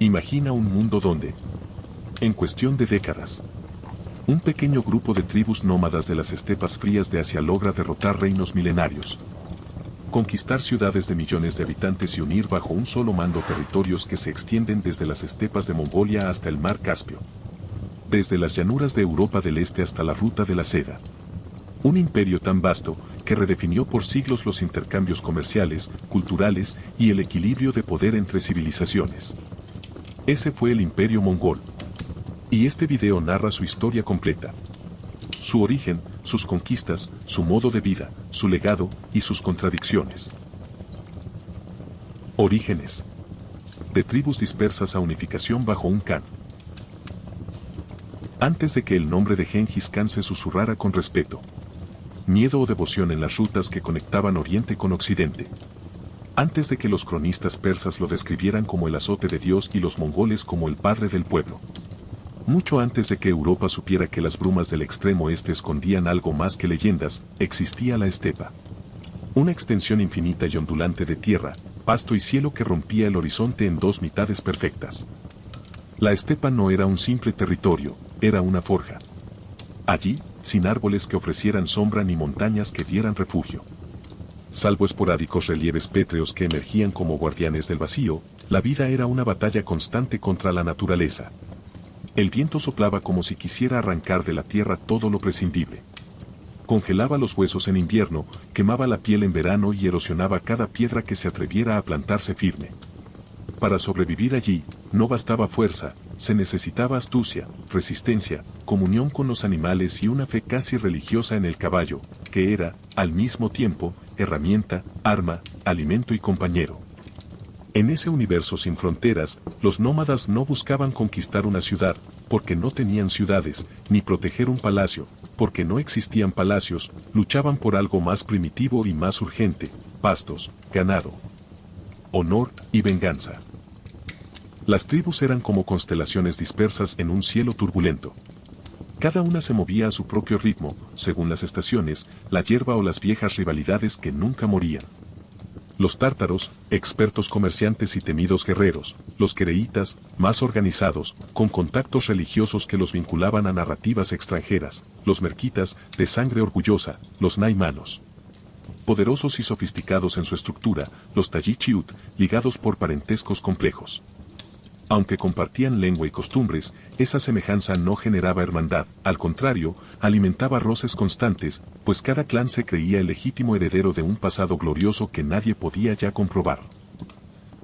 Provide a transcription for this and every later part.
Imagina un mundo donde, en cuestión de décadas, un pequeño grupo de tribus nómadas de las estepas frías de Asia logra derrotar reinos milenarios, conquistar ciudades de millones de habitantes y unir bajo un solo mando territorios que se extienden desde las estepas de Mongolia hasta el mar Caspio, desde las llanuras de Europa del Este hasta la ruta de la seda. Un imperio tan vasto que redefinió por siglos los intercambios comerciales, culturales y el equilibrio de poder entre civilizaciones. Ese fue el Imperio Mongol. Y este video narra su historia completa. Su origen, sus conquistas, su modo de vida, su legado y sus contradicciones. Orígenes. De tribus dispersas a unificación bajo un Khan. Antes de que el nombre de Gengis Khan se susurrara con respeto, miedo o devoción en las rutas que conectaban Oriente con Occidente. Antes de que los cronistas persas lo describieran como el azote de Dios y los mongoles como el padre del pueblo. Mucho antes de que Europa supiera que las brumas del extremo oeste escondían algo más que leyendas, existía la estepa. Una extensión infinita y ondulante de tierra, pasto y cielo que rompía el horizonte en dos mitades perfectas. La estepa no era un simple territorio, era una forja. Allí, sin árboles que ofrecieran sombra ni montañas que dieran refugio. Salvo esporádicos relieves pétreos que emergían como guardianes del vacío, la vida era una batalla constante contra la naturaleza. El viento soplaba como si quisiera arrancar de la tierra todo lo prescindible. Congelaba los huesos en invierno, quemaba la piel en verano y erosionaba cada piedra que se atreviera a plantarse firme. Para sobrevivir allí, no bastaba fuerza, se necesitaba astucia, resistencia, comunión con los animales y una fe casi religiosa en el caballo, que era, al mismo tiempo, herramienta, arma, alimento y compañero. En ese universo sin fronteras, los nómadas no buscaban conquistar una ciudad, porque no tenían ciudades, ni proteger un palacio, porque no existían palacios, luchaban por algo más primitivo y más urgente: pastos, ganado, honor y venganza. Las tribus eran como constelaciones dispersas en un cielo turbulento. Cada una se movía a su propio ritmo, según las estaciones, la hierba o las viejas rivalidades que nunca morían. Los tártaros, expertos comerciantes y temidos guerreros; los quereitas, más organizados, con contactos religiosos que los vinculaban a narrativas extranjeras; los merquitas, de sangre orgullosa; los naimanos, poderosos y sofisticados en su estructura; los tayichiut, ligados por parentescos complejos. Aunque compartían lengua y costumbres, esa semejanza no generaba hermandad, al contrario, alimentaba roces constantes, pues cada clan se creía el legítimo heredero de un pasado glorioso que nadie podía ya comprobar.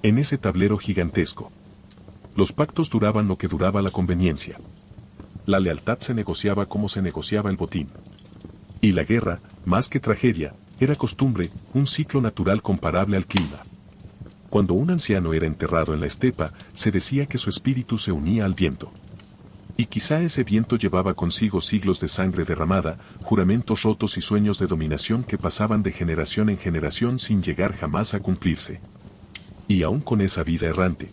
En ese tablero gigantesco, los pactos duraban lo que duraba la conveniencia. La lealtad se negociaba como se negociaba el botín. Y la guerra, más que tragedia, era costumbre, un ciclo natural comparable al clima. Cuando un anciano era enterrado en la estepa, se decía que su espíritu se unía al viento. Y quizá ese viento llevaba consigo siglos de sangre derramada, juramentos rotos y sueños de dominación que pasaban de generación en generación sin llegar jamás a cumplirse. Y aún con esa vida errante,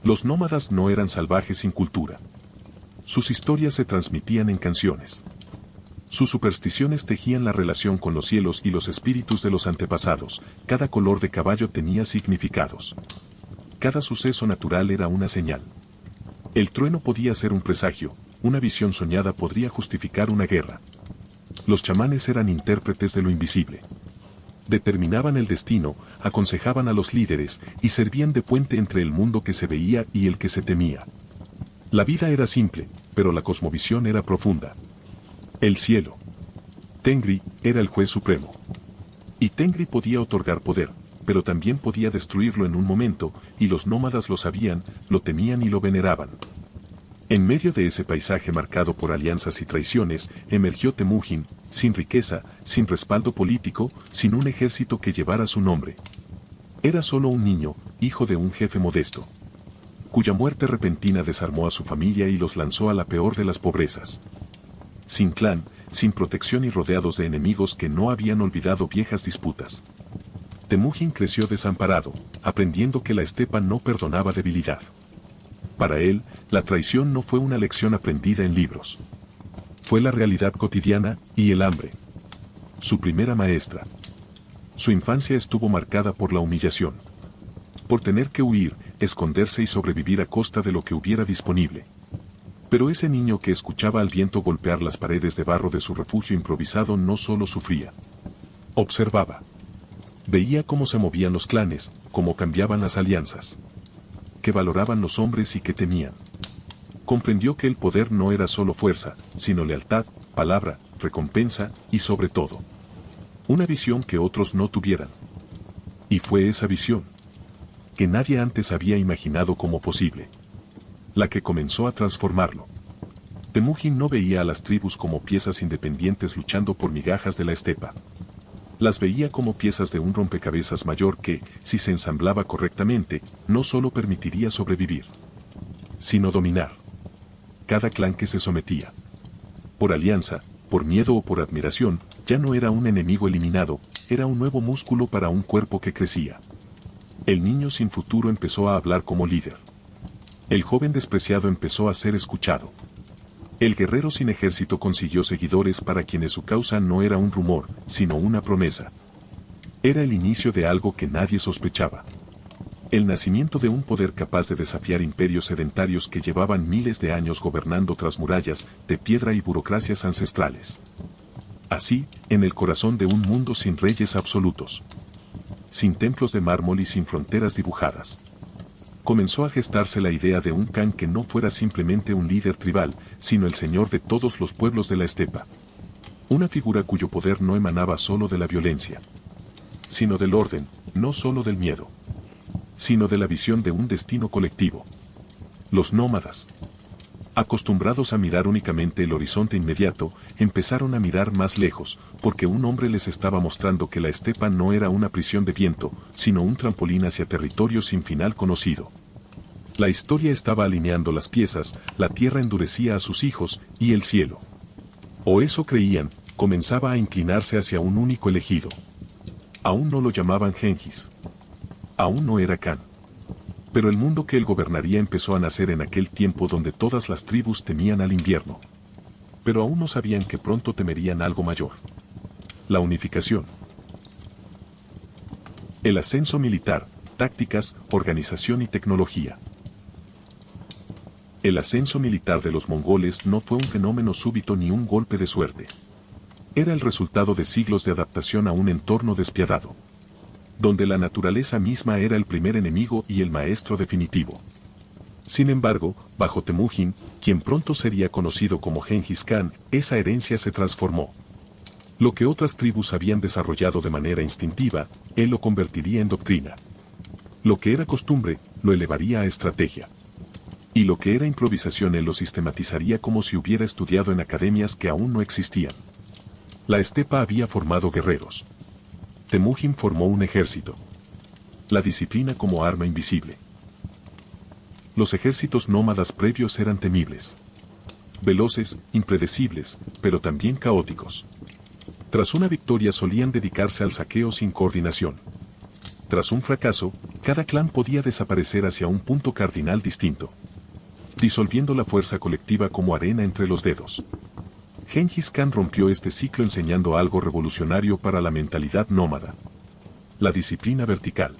los nómadas no eran salvajes sin cultura. Sus historias se transmitían en canciones. Sus supersticiones tejían la relación con los cielos y los espíritus de los antepasados; cada color de caballo tenía significados. Cada suceso natural era una señal. El trueno podía ser un presagio, una visión soñada podría justificar una guerra. Los chamanes eran intérpretes de lo invisible. Determinaban el destino, aconsejaban a los líderes, y servían de puente entre el mundo que se veía y el que se temía. La vida era simple, pero la cosmovisión era profunda. El cielo, Tengri, era el juez supremo. Y Tengri podía otorgar poder, pero también podía destruirlo en un momento, y los nómadas lo sabían, lo temían y lo veneraban. En medio de ese paisaje marcado por alianzas y traiciones, emergió Temujin, sin riqueza, sin respaldo político, sin un ejército que llevara su nombre. Era solo un niño, hijo de un jefe modesto, cuya muerte repentina desarmó a su familia y los lanzó a la peor de las pobrezas. Sin clan, sin protección y rodeados de enemigos que no habían olvidado viejas disputas. Temujin creció desamparado, aprendiendo que la estepa no perdonaba debilidad. Para él, la traición no fue una lección aprendida en libros. Fue la realidad cotidiana, y el hambre. Su primera maestra. Su infancia estuvo marcada por la humillación. por tener que huir, esconderse y sobrevivir a costa de lo que hubiera disponible. Pero ese niño que escuchaba al viento golpear las paredes de barro de su refugio improvisado no solo sufría. Observaba. Veía cómo se movían los clanes, cómo cambiaban las alianzas. Que valoraban los hombres y que temían. Comprendió que el poder no era solo fuerza, sino lealtad, palabra, recompensa y sobre todo, una visión que otros no tuvieran. Y fue esa visión, que nadie antes había imaginado como posible, la que comenzó a transformarlo. Temujin no veía a las tribus como piezas independientes luchando por migajas de la estepa. Las veía como piezas de un rompecabezas mayor que, si se ensamblaba correctamente, no solo permitiría sobrevivir, sino dominar. Cada clan que se sometía, por alianza, por miedo o por admiración, ya no era un enemigo eliminado, era un nuevo músculo para un cuerpo que crecía. El niño sin futuro empezó a hablar como líder. El joven despreciado empezó a ser escuchado. El guerrero sin ejército consiguió seguidores para quienes su causa no era un rumor, sino una promesa. Era el inicio de algo que nadie sospechaba. El nacimiento de un poder capaz de desafiar imperios sedentarios que llevaban miles de años gobernando tras murallas de piedra y burocracias ancestrales. Así, en el corazón de un mundo sin reyes absolutos, sin templos de mármol y sin fronteras dibujadas, comenzó a gestarse la idea de un Khan que no fuera simplemente un líder tribal, sino el señor de todos los pueblos de la estepa. Una figura cuyo poder no emanaba solo de la violencia, sino del orden, no solo del miedo, sino de la visión de un destino colectivo. Los nómadas, acostumbrados a mirar únicamente el horizonte inmediato, empezaron a mirar más lejos, porque un hombre les estaba mostrando que la estepa no era una prisión de viento, sino un trampolín hacia territorio sin final conocido. La historia estaba alineando las piezas, la tierra endurecía a sus hijos, y el cielo, o eso creían, comenzaba a inclinarse hacia un único elegido. Aún no lo llamaban Genghis. Aún no era Khan. Pero el mundo que él gobernaría empezó a nacer en aquel tiempo donde todas las tribus temían al invierno. Pero aún no sabían que pronto temerían algo mayor. La unificación. El ascenso militar, tácticas, organización y tecnología. El ascenso militar de los mongoles no fue un fenómeno súbito ni un golpe de suerte. Era el resultado de siglos de adaptación a un entorno despiadado, donde la naturaleza misma era el primer enemigo y el maestro definitivo. Sin embargo, bajo Temujin, quien pronto sería conocido como Genghis Khan, esa herencia se transformó. Lo que otras tribus habían desarrollado de manera instintiva, él lo convertiría en doctrina. Lo que era costumbre, lo elevaría a estrategia. Y lo que era improvisación él lo sistematizaría como si hubiera estudiado en academias que aún no existían. La estepa había formado guerreros. Temujin formó un ejército. La disciplina como arma invisible. Los ejércitos nómadas previos eran temibles. Veloces, impredecibles, pero también caóticos. Tras una victoria solían dedicarse al saqueo sin coordinación. Tras un fracaso, cada clan podía desaparecer hacia un punto cardinal distinto, disolviendo la fuerza colectiva como arena entre los dedos. Genghis Khan rompió este ciclo enseñando algo revolucionario para la mentalidad nómada. La disciplina vertical.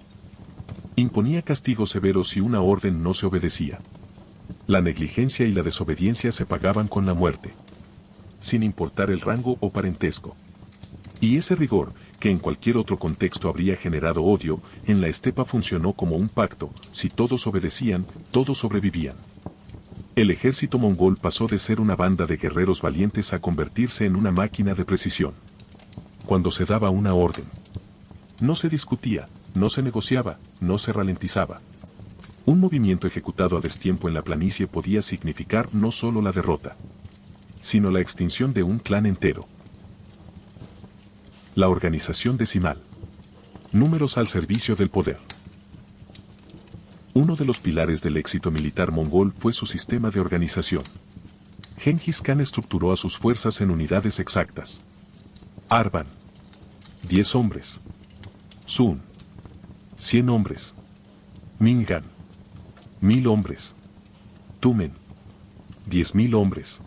Imponía castigos severos si una orden no se obedecía. La negligencia y la desobediencia se pagaban con la muerte, sin importar el rango o parentesco. Y ese rigor, que en cualquier otro contexto habría generado odio, en la estepa funcionó como un pacto: si todos obedecían, todos sobrevivían. El ejército mongol pasó de ser una banda de guerreros valientes a convertirse en una máquina de precisión. Cuando se daba una orden, no se discutía, no se negociaba, no se ralentizaba. Un movimiento ejecutado a destiempo en la planicie podía significar no solo la derrota, sino la extinción de un clan entero. La organización decimal. Números al servicio del poder. Uno de los pilares del éxito militar mongol fue su sistema de organización. Genghis Khan estructuró a sus fuerzas en unidades exactas. Arban: 10 hombres. Sun: 100 hombres. Mingan: 1000 hombres. Tumen: 10.000 hombres.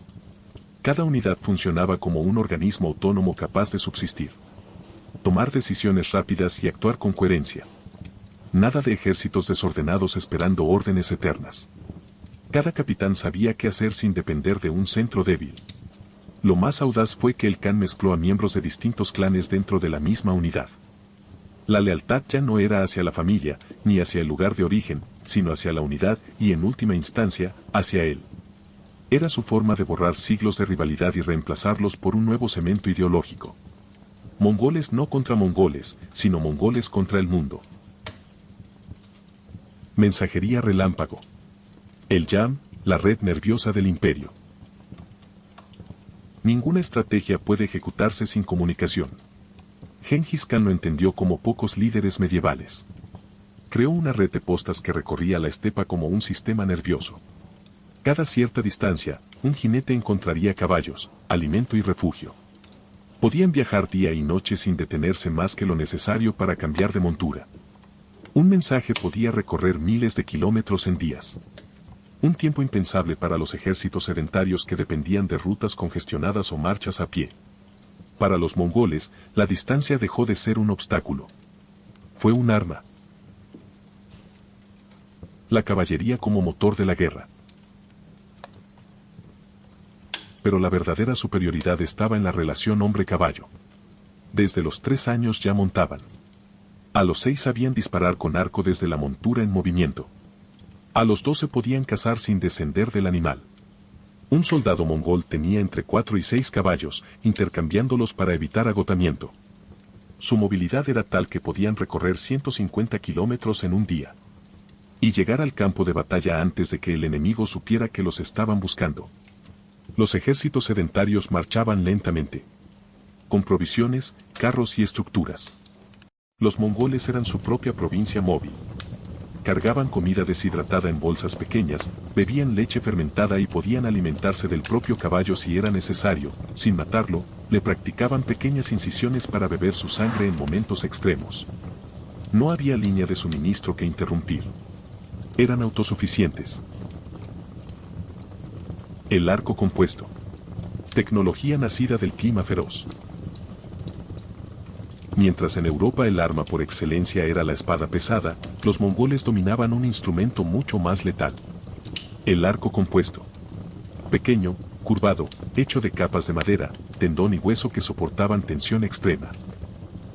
Cada unidad funcionaba como un organismo autónomo capaz de subsistir, tomar decisiones rápidas y actuar con coherencia. Nada de ejércitos desordenados esperando órdenes eternas. Cada capitán sabía qué hacer sin depender de un centro débil. Lo más audaz fue que el Khan mezcló a miembros de distintos clanes dentro de la misma unidad. La lealtad ya no era hacia la familia, ni hacia el lugar de origen, sino hacia la unidad y, en última instancia, hacia él. Era su forma de borrar siglos de rivalidad y reemplazarlos por un nuevo cemento ideológico. Mongoles no contra mongoles, sino mongoles contra el mundo. Mensajería relámpago. El YAM, la red nerviosa del imperio. Ninguna estrategia puede ejecutarse sin comunicación. Gengis Khan lo entendió como pocos líderes medievales. Creó una red de postas que recorría la estepa como un sistema nervioso. Cada cierta distancia, un jinete encontraría caballos, alimento y refugio. Podían viajar día y noche sin detenerse más que lo necesario para cambiar de montura. Un mensaje podía recorrer miles de kilómetros en días. Un tiempo impensable para los ejércitos sedentarios que dependían de rutas congestionadas o marchas a pie. Para los mongoles, la distancia dejó de ser un obstáculo. Fue un arma. La caballería como motor de la guerra. Pero la verdadera superioridad estaba en la relación hombre-caballo. Desde los 3 años ya montaban. A los 6 sabían disparar con arco desde la montura en movimiento. A los 12 podían cazar sin descender del animal. Un soldado mongol tenía entre 4 y 6 caballos, intercambiándolos para evitar agotamiento. Su movilidad era tal que podían recorrer 150 kilómetros en un día. Y llegar al campo de batalla antes de que el enemigo supiera que los estaban buscando. Los ejércitos sedentarios marchaban lentamente. Con provisiones, carros y estructuras. Los mongoles eran su propia provincia móvil. Cargaban comida deshidratada en bolsas pequeñas, bebían leche fermentada y podían alimentarse del propio caballo si era necesario. Sin matarlo, le practicaban pequeñas incisiones para beber su sangre en momentos extremos. No había línea de suministro que interrumpir. Eran autosuficientes. El arco compuesto. Tecnología nacida del clima feroz. Mientras en Europa el arma por excelencia era la espada pesada, los mongoles dominaban un instrumento mucho más letal. El arco compuesto. Pequeño, curvado, hecho de capas de madera, tendón y hueso que soportaban tensión extrema.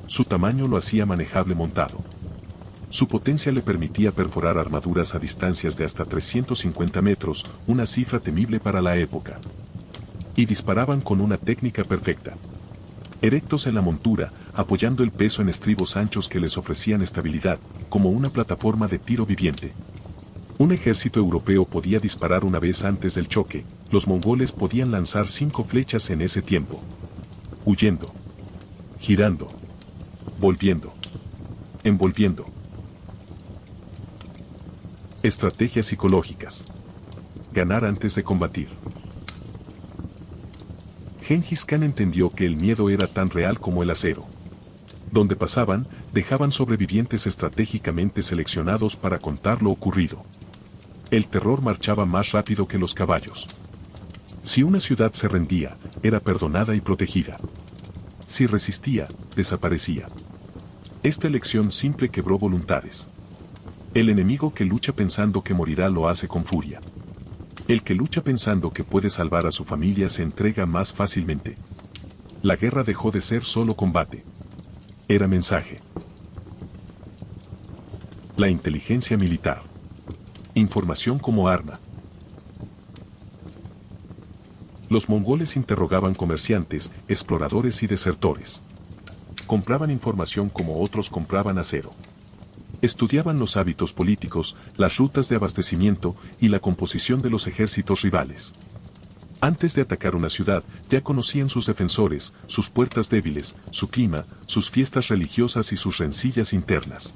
Su tamaño lo hacía manejable montado. Su potencia le permitía perforar armaduras a distancias de hasta 350 metros, una cifra temible para la época. Y disparaban con una técnica perfecta. Erectos en la montura, apoyando el peso en estribos anchos que les ofrecían estabilidad, como una plataforma de tiro viviente. Un ejército europeo podía disparar una vez antes del choque, los mongoles podían lanzar 5 flechas en ese tiempo. Huyendo. Girando. Volviendo. Envolviendo. Estrategias psicológicas. Ganar antes de combatir. Gengis Khan entendió que el miedo era tan real como el acero. Donde pasaban, dejaban sobrevivientes estratégicamente seleccionados para contar lo ocurrido. El terror marchaba más rápido que los caballos. Si una ciudad se rendía, era perdonada y protegida. Si resistía, desaparecía. Esta elección simple quebró voluntades. El enemigo que lucha pensando que morirá lo hace con furia. El que lucha pensando que puede salvar a su familia se entrega más fácilmente. La guerra dejó de ser solo combate. Era mensaje. La inteligencia militar. Información como arma. Los mongoles interrogaban comerciantes, exploradores y desertores. Compraban información como otros compraban acero. Estudiaban los hábitos políticos, las rutas de abastecimiento y la composición de los ejércitos rivales. Antes de atacar una ciudad, ya conocían sus defensores, sus puertas débiles, su clima, sus fiestas religiosas y sus rencillas internas.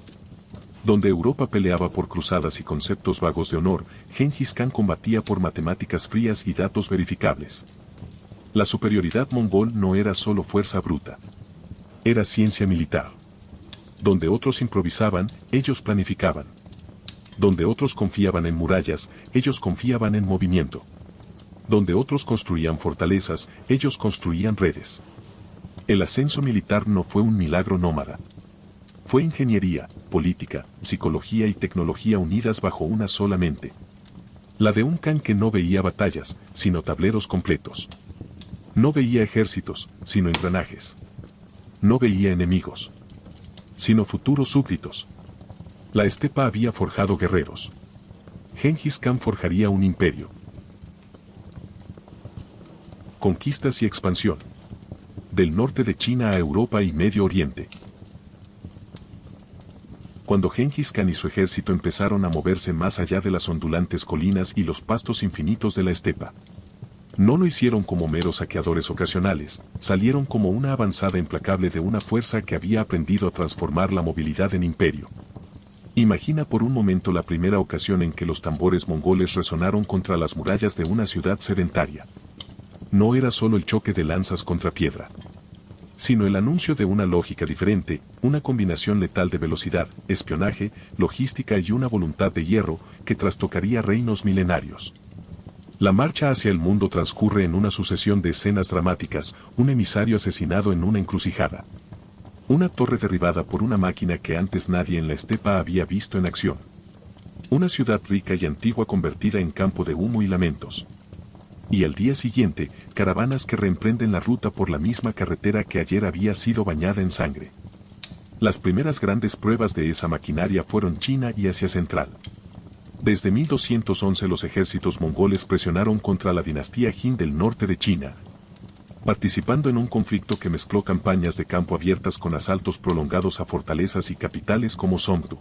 Donde Europa peleaba por cruzadas y conceptos vagos de honor, Gengis Khan combatía por matemáticas frías y datos verificables. La superioridad mongol no era solo fuerza bruta. Era ciencia militar. Donde otros improvisaban, ellos planificaban. Donde otros confiaban en murallas, ellos confiaban en movimiento. Donde otros construían fortalezas, ellos construían redes. El ascenso militar no fue un milagro nómada. Fue ingeniería, política, psicología y tecnología unidas bajo una sola mente. La de un Khan que no veía batallas, sino tableros completos. No veía ejércitos, sino engranajes. No veía enemigos, sino futuros súbditos. La estepa había forjado guerreros. Gengis Khan forjaría un imperio. Conquistas y expansión. Del norte de China a Europa y Medio Oriente. Cuando Gengis Khan y su ejército empezaron a moverse más allá de las ondulantes colinas y los pastos infinitos de la estepa, no lo hicieron como meros saqueadores ocasionales, salieron como una avanzada implacable de una fuerza que había aprendido a transformar la movilidad en imperio. Imagina por un momento la primera ocasión en que los tambores mongoles resonaron contra las murallas de una ciudad sedentaria. No era solo el choque de lanzas contra piedra, sino el anuncio de una lógica diferente, una combinación letal de velocidad, espionaje, logística y una voluntad de hierro que trastocaría reinos milenarios. La marcha hacia el mundo transcurre en una sucesión de escenas dramáticas, un emisario asesinado en una encrucijada. Una torre derribada por una máquina que antes nadie en la estepa había visto en acción. Una ciudad rica y antigua convertida en campo de humo y lamentos. Y al día siguiente, caravanas que reemprenden la ruta por la misma carretera que ayer había sido bañada en sangre. Las primeras grandes pruebas de esa maquinaria fueron China y Asia Central. Desde 1211 los ejércitos mongoles presionaron contra la dinastía Jin del norte de China, participando en un conflicto que mezcló campañas de campo abiertas con asaltos prolongados a fortalezas y capitales como Songdu.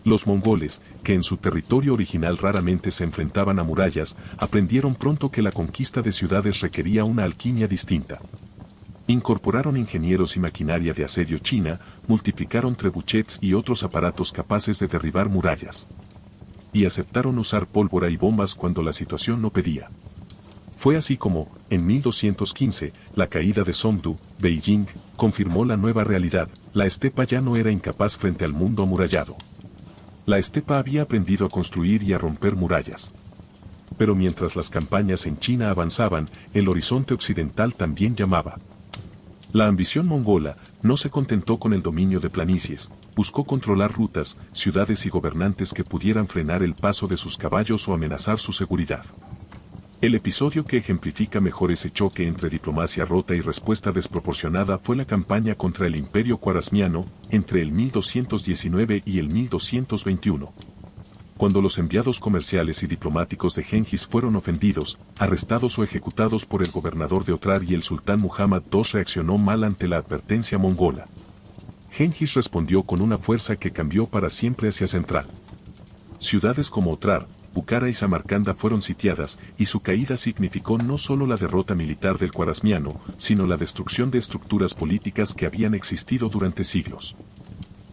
Los mongoles, que en su territorio original raramente se enfrentaban a murallas, aprendieron pronto que la conquista de ciudades requería una alquimia distinta. Incorporaron ingenieros y maquinaria de asedio china, multiplicaron trebuchets y otros aparatos capaces de derribar murallas. Y aceptaron usar pólvora y bombas cuando la situación lo pedía. Fue así como, en 1215, la caída de Songdu, Beijing, confirmó la nueva realidad: la estepa ya no era incapaz frente al mundo amurallado. La estepa había aprendido a construir y a romper murallas. Pero mientras las campañas en China avanzaban, el horizonte occidental también llamaba. La ambición mongola no se contentó con el dominio de planicies, buscó controlar rutas, ciudades y gobernantes que pudieran frenar el paso de sus caballos o amenazar su seguridad. El episodio que ejemplifica mejor ese choque entre diplomacia rota y respuesta desproporcionada fue la campaña contra el Imperio Khwarasmiano, entre el 1219 y el 1221. Cuando los enviados comerciales y diplomáticos de Gengis fueron ofendidos, arrestados o ejecutados por el gobernador de Otrar y el sultán Muhammad II reaccionó mal ante la advertencia mongola. Gengis respondió con una fuerza que cambió para siempre Asia Central. Ciudades como Otrar, Bukhara y Samarcanda fueron sitiadas, y su caída significó no solo la derrota militar del Khwarasmiano, sino la destrucción de estructuras políticas que habían existido durante siglos.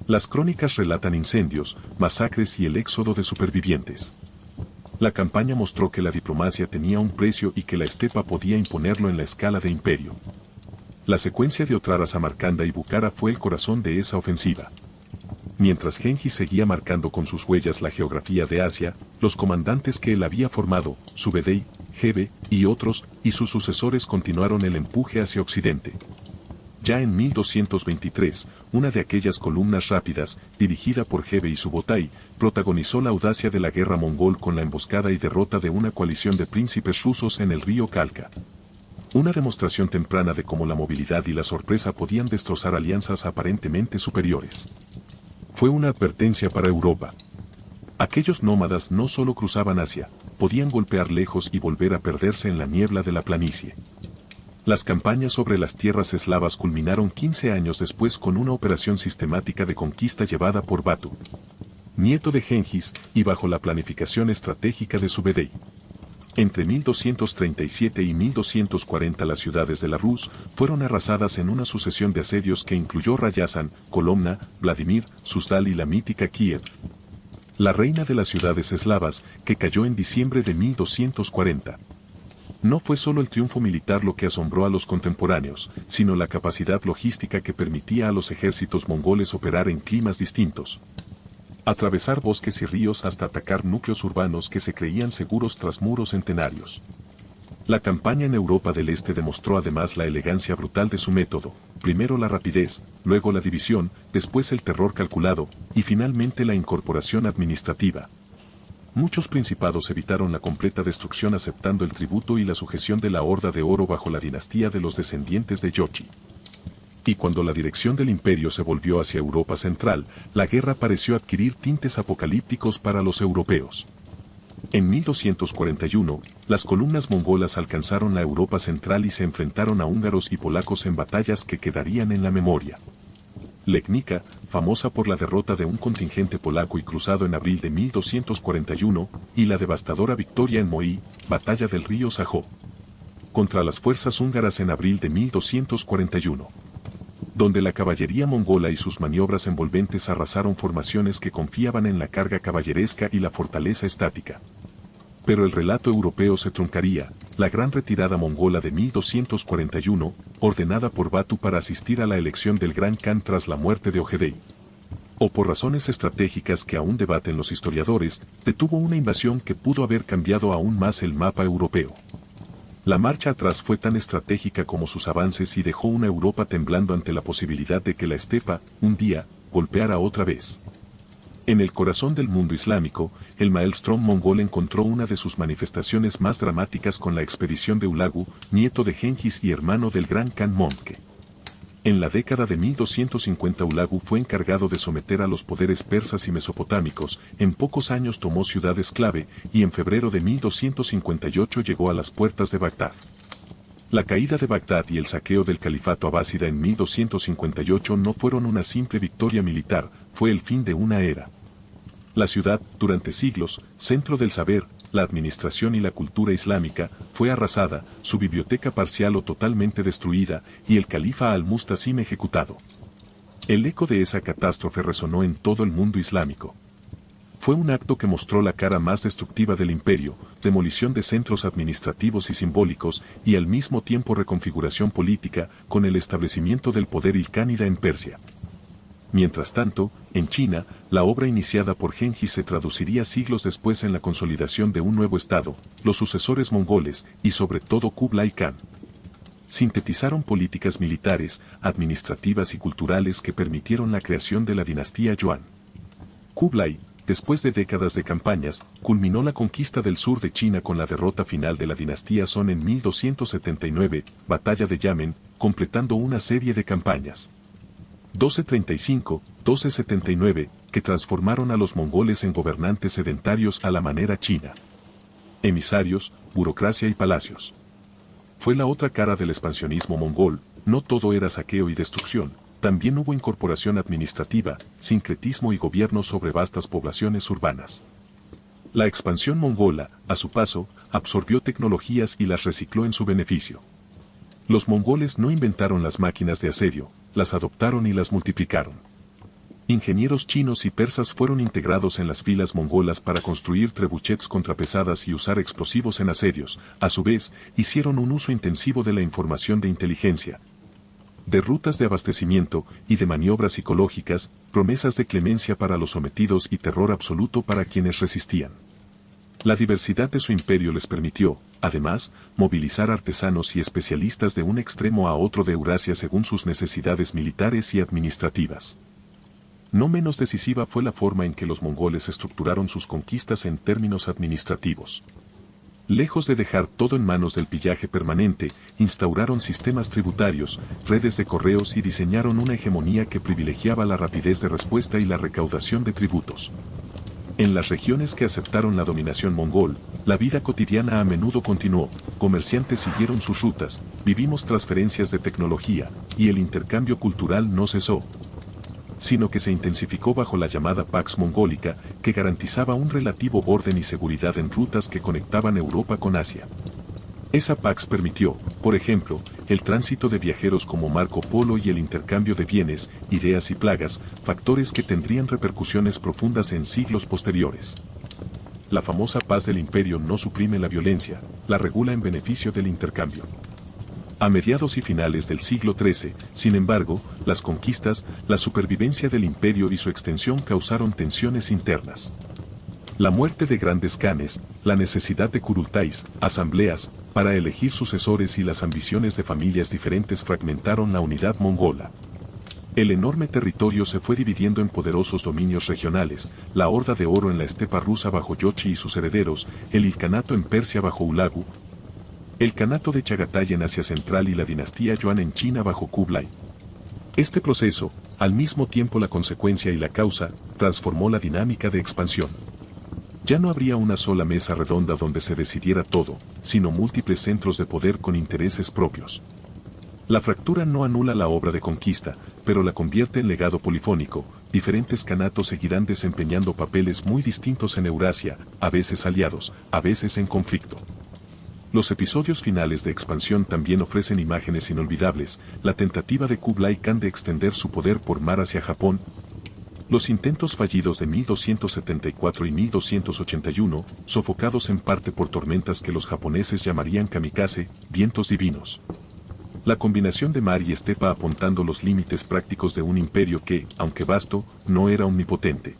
Las crónicas relatan incendios, masacres y el éxodo de supervivientes. La campaña mostró que la diplomacia tenía un precio y que la estepa podía imponerlo en la escala de imperio. La secuencia de Otrar a Samarcanda y Bukhara fue el corazón de esa ofensiva. Mientras Gengis seguía marcando con sus huellas la geografía de Asia, los comandantes que él había formado, Subedey, Gebe y otros, y sus sucesores continuaron el empuje hacia Occidente. Ya en 1223, una de aquellas columnas rápidas, dirigida por Gebe y Subotai, protagonizó la audacia de la guerra mongol con la emboscada y derrota de una coalición de príncipes rusos en el río Kalka. Una demostración temprana de cómo la movilidad y la sorpresa podían destrozar alianzas aparentemente superiores. Fue una advertencia para Europa. Aquellos nómadas no solo cruzaban Asia, podían golpear lejos y volver a perderse en la niebla de la planicie. Las campañas sobre las tierras eslavas culminaron 15 años después con una operación sistemática de conquista llevada por Batu, nieto de Gengis, y bajo la planificación estratégica de Subedey. Entre 1237 y 1240 las ciudades de la Rus fueron arrasadas en una sucesión de asedios que incluyó Ryazan, Kolomna, Vladimir, Suzdal y la mítica Kiev, la reina de las ciudades eslavas, que cayó en diciembre de 1240. No fue solo el triunfo militar lo que asombró a los contemporáneos, sino la capacidad logística que permitía a los ejércitos mongoles operar en climas distintos. Atravesar bosques y ríos hasta atacar núcleos urbanos que se creían seguros tras muros centenarios. La campaña en Europa del Este demostró además la elegancia brutal de su método, primero la rapidez, luego la división, después el terror calculado, y finalmente la incorporación administrativa. Muchos principados evitaron la completa destrucción aceptando el tributo y la sujeción de la Horda de Oro bajo la dinastía de los descendientes de Jochi. Y cuando la dirección del imperio se volvió hacia Europa Central, la guerra pareció adquirir tintes apocalípticos para los europeos. En 1241, las columnas mongolas alcanzaron la Europa Central y se enfrentaron a húngaros y polacos en batallas que quedarían en la memoria. Legnica, famosa por la derrota de un contingente polaco y cruzado en abril de 1241, y la devastadora victoria en Moí, batalla del río Sajó, contra las fuerzas húngaras en abril de 1241, donde la caballería mongola y sus maniobras envolventes arrasaron formaciones que confiaban en la carga caballeresca y la fortaleza estática. Pero el relato europeo se truncaría, la gran retirada mongola de 1241, ordenada por Batu para asistir a la elección del Gran Khan tras la muerte de Ojedei, o por razones estratégicas que aún debaten los historiadores, detuvo una invasión que pudo haber cambiado aún más el mapa europeo. La marcha atrás fue tan estratégica como sus avances y dejó una Europa temblando ante la posibilidad de que la estepa, un día, golpeara otra vez. En el corazón del mundo islámico, el Maelstrom mongol encontró una de sus manifestaciones más dramáticas con la expedición de Hulagu, nieto de Gengis y hermano del gran Khan Momke. En la década de 1250 Hulagu fue encargado de someter a los poderes persas y mesopotámicos, en pocos años tomó ciudades clave, y en febrero de 1258 llegó a las puertas de Bagdad. La caída de Bagdad y el saqueo del califato abásida en 1258 no fueron una simple victoria militar, fue el fin de una era. La ciudad, durante siglos, centro del saber, la administración y la cultura islámica, fue arrasada, su biblioteca parcial o totalmente destruida, y el califa al-Mustasim ejecutado. El eco de esa catástrofe resonó en todo el mundo islámico. Fue un acto que mostró la cara más destructiva del imperio, demolición de centros administrativos y simbólicos, y al mismo tiempo reconfiguración política, con el establecimiento del poder ilkhánida en Persia. Mientras tanto, en China, la obra iniciada por Gengis se traduciría siglos después en la consolidación de un nuevo estado, los sucesores mongoles, y sobre todo Kublai Khan. Sintetizaron políticas militares, administrativas y culturales que permitieron la creación de la dinastía Yuan. Kublai, después de décadas de campañas, culminó la conquista del sur de China con la derrota final de la dinastía Song en 1279, Batalla de Yamen, completando una serie de campañas. 1235-1279, que transformaron a los mongoles en gobernantes sedentarios a la manera china. Emisarios, burocracia y palacios. Fue la otra cara del expansionismo mongol, no todo era saqueo y destrucción, también hubo incorporación administrativa, sincretismo y gobierno sobre vastas poblaciones urbanas. La expansión mongola, a su paso, absorbió tecnologías y las recicló en su beneficio. Los mongoles no inventaron las máquinas de asedio, las adoptaron y las multiplicaron. Ingenieros chinos y persas fueron integrados en las filas mongolas para construir trebuchets contrapesadas y usar explosivos en asedios, a su vez, hicieron un uso intensivo de la información de inteligencia, de rutas de abastecimiento y de maniobras psicológicas, promesas de clemencia para los sometidos y terror absoluto para quienes resistían. La diversidad de su imperio les permitió, además, movilizar artesanos y especialistas de un extremo a otro de Eurasia según sus necesidades militares y administrativas. No menos decisiva fue la forma en que los mongoles estructuraron sus conquistas en términos administrativos. Lejos de dejar todo en manos del pillaje permanente, instauraron sistemas tributarios, redes de correos y diseñaron una hegemonía que privilegiaba la rapidez de respuesta y la recaudación de tributos. En las regiones que aceptaron la dominación mongol, la vida cotidiana a menudo continuó, comerciantes siguieron sus rutas, vivimos transferencias de tecnología, y el intercambio cultural no cesó, sino que se intensificó bajo la llamada Pax Mongólica, que garantizaba un relativo orden y seguridad en rutas que conectaban Europa con Asia. Esa Pax permitió, por ejemplo, el tránsito de viajeros como Marco Polo y el intercambio de bienes, ideas y plagas, factores que tendrían repercusiones profundas en siglos posteriores. La famosa paz del imperio no suprime la violencia, la regula en beneficio del intercambio. A mediados y finales del siglo XIII, sin embargo, las conquistas, la supervivencia del imperio y su extensión causaron tensiones internas. La muerte de grandes khanes, la necesidad de kurultais, asambleas, para elegir sucesores y las ambiciones de familias diferentes fragmentaron la unidad mongola. El enorme territorio se fue dividiendo en poderosos dominios regionales, la Horda de Oro en la estepa rusa bajo Yochi y sus herederos, el Ilkhanato en Persia bajo Hulagu, el Kanato de Chagatai en Asia Central y la dinastía Yuan en China bajo Kublai. Este proceso, al mismo tiempo la consecuencia y la causa, transformó la dinámica de expansión. Ya no habría una sola mesa redonda donde se decidiera todo, sino múltiples centros de poder con intereses propios. La fractura no anula la obra de conquista, pero la convierte en legado polifónico. Diferentes kanatos seguirán desempeñando papeles muy distintos en Eurasia, a veces aliados, a veces en conflicto. Los episodios finales de expansión también ofrecen imágenes inolvidables, la tentativa de Kublai Khan de extender su poder por mar hacia Japón, los intentos fallidos de 1274 y 1281, sofocados en parte por tormentas que los japoneses llamarían kamikaze, vientos divinos. La combinación de mar y estepa apuntando los límites prácticos de un imperio que, aunque vasto, no era omnipotente.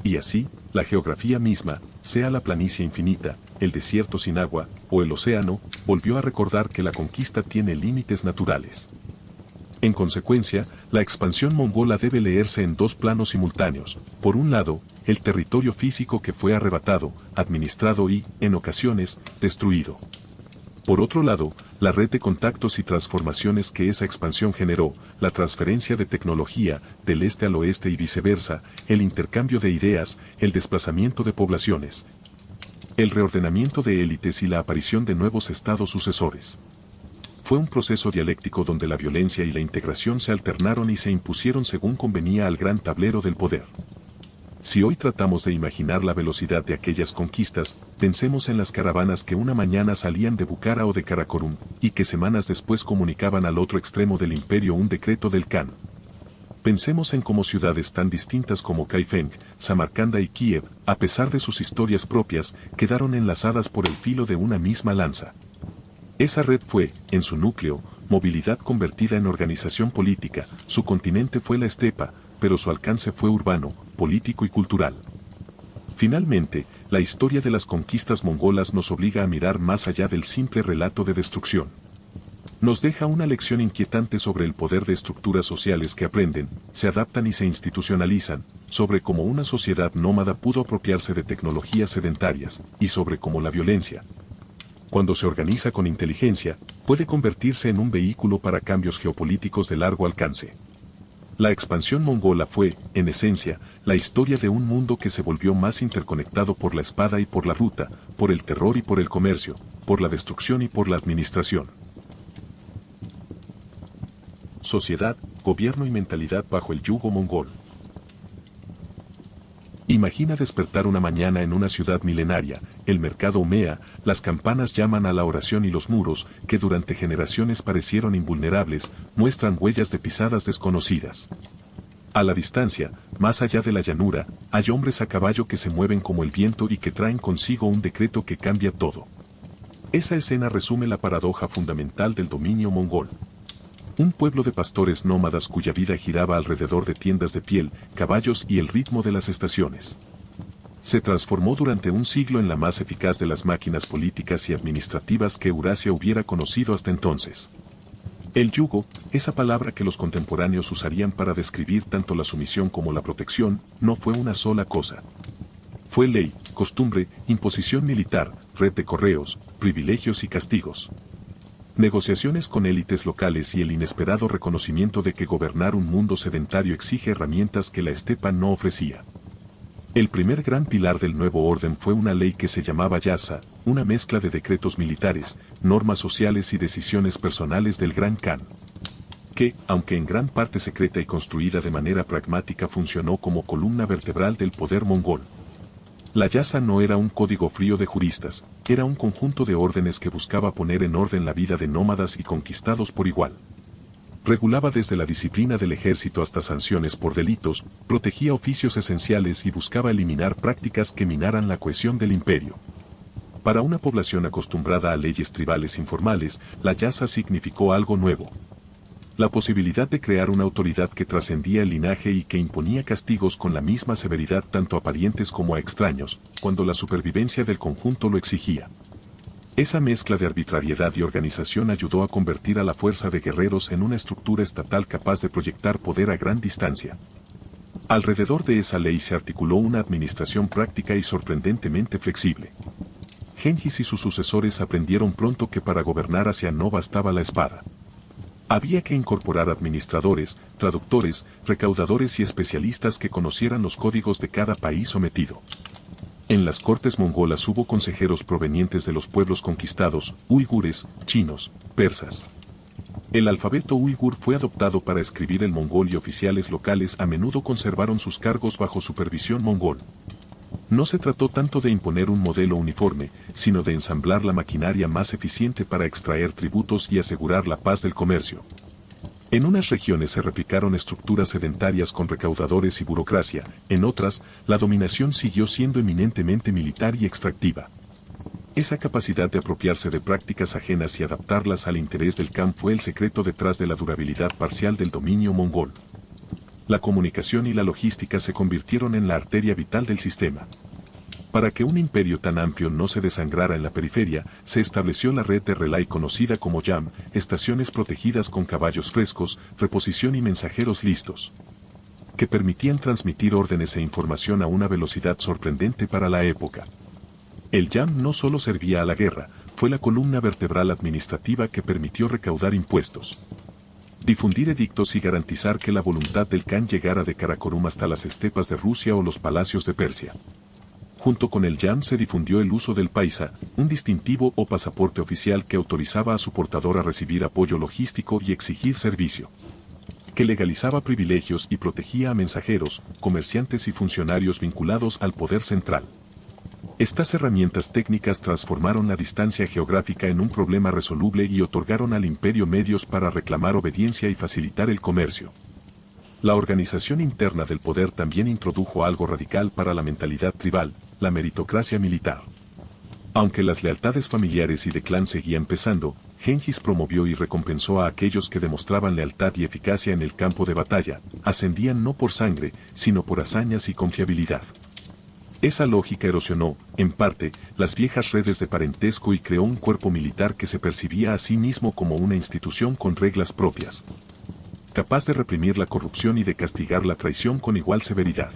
Y así, la geografía misma, sea la planicie infinita, el desierto sin agua, o el océano, volvió a recordar que la conquista tiene límites naturales. En consecuencia, la expansión mongola debe leerse en dos planos simultáneos. Por un lado, el territorio físico que fue arrebatado, administrado y, en ocasiones, destruido. Por otro lado, la red de contactos y transformaciones que esa expansión generó, la transferencia de tecnología, del este al oeste y viceversa, el intercambio de ideas, el desplazamiento de poblaciones, el reordenamiento de élites y la aparición de nuevos estados sucesores. Fue un proceso dialéctico donde la violencia y la integración se alternaron y se impusieron según convenía al gran tablero del poder. Si hoy tratamos de imaginar la velocidad de aquellas conquistas, pensemos en las caravanas que una mañana salían de Bukhara o de Karakorum, y que semanas después comunicaban al otro extremo del imperio un decreto del Khan. Pensemos en cómo ciudades tan distintas como Kaifeng, Samarcanda y Kiev, a pesar de sus historias propias, quedaron enlazadas por el filo de una misma lanza. Esa red fue, en su núcleo, movilidad convertida en organización política, su continente fue la estepa, pero su alcance fue urbano, político y cultural. Finalmente, la historia de las conquistas mongolas nos obliga a mirar más allá del simple relato de destrucción. Nos deja una lección inquietante sobre el poder de estructuras sociales que aprenden, se adaptan y se institucionalizan, sobre cómo una sociedad nómada pudo apropiarse de tecnologías sedentarias, y sobre cómo la violencia, cuando se organiza con inteligencia, puede convertirse en un vehículo para cambios geopolíticos de largo alcance. La expansión mongola fue, en esencia, la historia de un mundo que se volvió más interconectado por la espada y por la ruta, por el terror y por el comercio, por la destrucción y por la administración. Sociedad, gobierno y mentalidad bajo el yugo mongol. Imagina despertar una mañana en una ciudad milenaria, el mercado humea, las campanas llaman a la oración y los muros, que durante generaciones parecieron invulnerables, muestran huellas de pisadas desconocidas. A la distancia, más allá de la llanura, hay hombres a caballo que se mueven como el viento y que traen consigo un decreto que cambia todo. Esa escena resume la paradoja fundamental del dominio mongol. Un pueblo de pastores nómadas cuya vida giraba alrededor de tiendas de piel, caballos y el ritmo de las estaciones. Se transformó durante un siglo en la más eficaz de las máquinas políticas y administrativas que Eurasia hubiera conocido hasta entonces. El yugo, esa palabra que los contemporáneos usarían para describir tanto la sumisión como la protección, no fue una sola cosa. Fue ley, costumbre, imposición militar, red de correos, privilegios y castigos. Negociaciones con élites locales y el inesperado reconocimiento de que gobernar un mundo sedentario exige herramientas que la estepa no ofrecía. El primer gran pilar del nuevo orden fue una ley que se llamaba Yasa, una mezcla de decretos militares, normas sociales y decisiones personales del Gran Khan, que, aunque en gran parte secreta y construida de manera pragmática, funcionó como columna vertebral del poder mongol. La Yasa no era un código frío de juristas, era un conjunto de órdenes que buscaba poner en orden la vida de nómadas y conquistados por igual. Regulaba desde la disciplina del ejército hasta sanciones por delitos, protegía oficios esenciales y buscaba eliminar prácticas que minaran la cohesión del imperio. Para una población acostumbrada a leyes tribales informales, la Yasa significó algo nuevo. La posibilidad de crear una autoridad que trascendía el linaje y que imponía castigos con la misma severidad tanto a parientes como a extraños, cuando la supervivencia del conjunto lo exigía. Esa mezcla de arbitrariedad y organización ayudó a convertir a la fuerza de guerreros en una estructura estatal capaz de proyectar poder a gran distancia. Alrededor de esa ley se articuló una administración práctica y sorprendentemente flexible. Gengis y sus sucesores aprendieron pronto que para gobernar Asia no bastaba la espada. Había que incorporar administradores, traductores, recaudadores y especialistas que conocieran los códigos de cada país sometido. En las cortes mongolas hubo consejeros provenientes de los pueblos conquistados, uigures, chinos, persas. El alfabeto uigur fue adoptado para escribir el mongol y oficiales locales a menudo conservaron sus cargos bajo supervisión mongol. No se trató tanto de imponer un modelo uniforme, sino de ensamblar la maquinaria más eficiente para extraer tributos y asegurar la paz del comercio. En unas regiones se replicaron estructuras sedentarias con recaudadores y burocracia, en otras, la dominación siguió siendo eminentemente militar y extractiva. Esa capacidad de apropiarse de prácticas ajenas y adaptarlas al interés del Khan fue el secreto detrás de la durabilidad parcial del dominio mongol. La comunicación y la logística se convirtieron en la arteria vital del sistema. Para que un imperio tan amplio no se desangrara en la periferia, se estableció la red de relay conocida como YAM, estaciones protegidas con caballos frescos, reposición y mensajeros listos, que permitían transmitir órdenes e información a una velocidad sorprendente para la época. El YAM no solo servía a la guerra, fue la columna vertebral administrativa que permitió recaudar impuestos, difundir edictos y garantizar que la voluntad del Khan llegara de Karakorum hasta las estepas de Rusia o los palacios de Persia. Junto con el YAM se difundió el uso del paisa, un distintivo o pasaporte oficial que autorizaba a su portador a recibir apoyo logístico y exigir servicio, que legalizaba privilegios y protegía a mensajeros, comerciantes y funcionarios vinculados al poder central. Estas herramientas técnicas transformaron la distancia geográfica en un problema resoluble y otorgaron al imperio medios para reclamar obediencia y facilitar el comercio. La organización interna del poder también introdujo algo radical para la mentalidad tribal, la meritocracia militar. Aunque las lealtades familiares y de clan seguían pesando, Gengis promovió y recompensó a aquellos que demostraban lealtad y eficacia en el campo de batalla, ascendían no por sangre, sino por hazañas y confiabilidad. Esa lógica erosionó, en parte, las viejas redes de parentesco y creó un cuerpo militar que se percibía a sí mismo como una institución con reglas propias, capaz de reprimir la corrupción y de castigar la traición con igual severidad.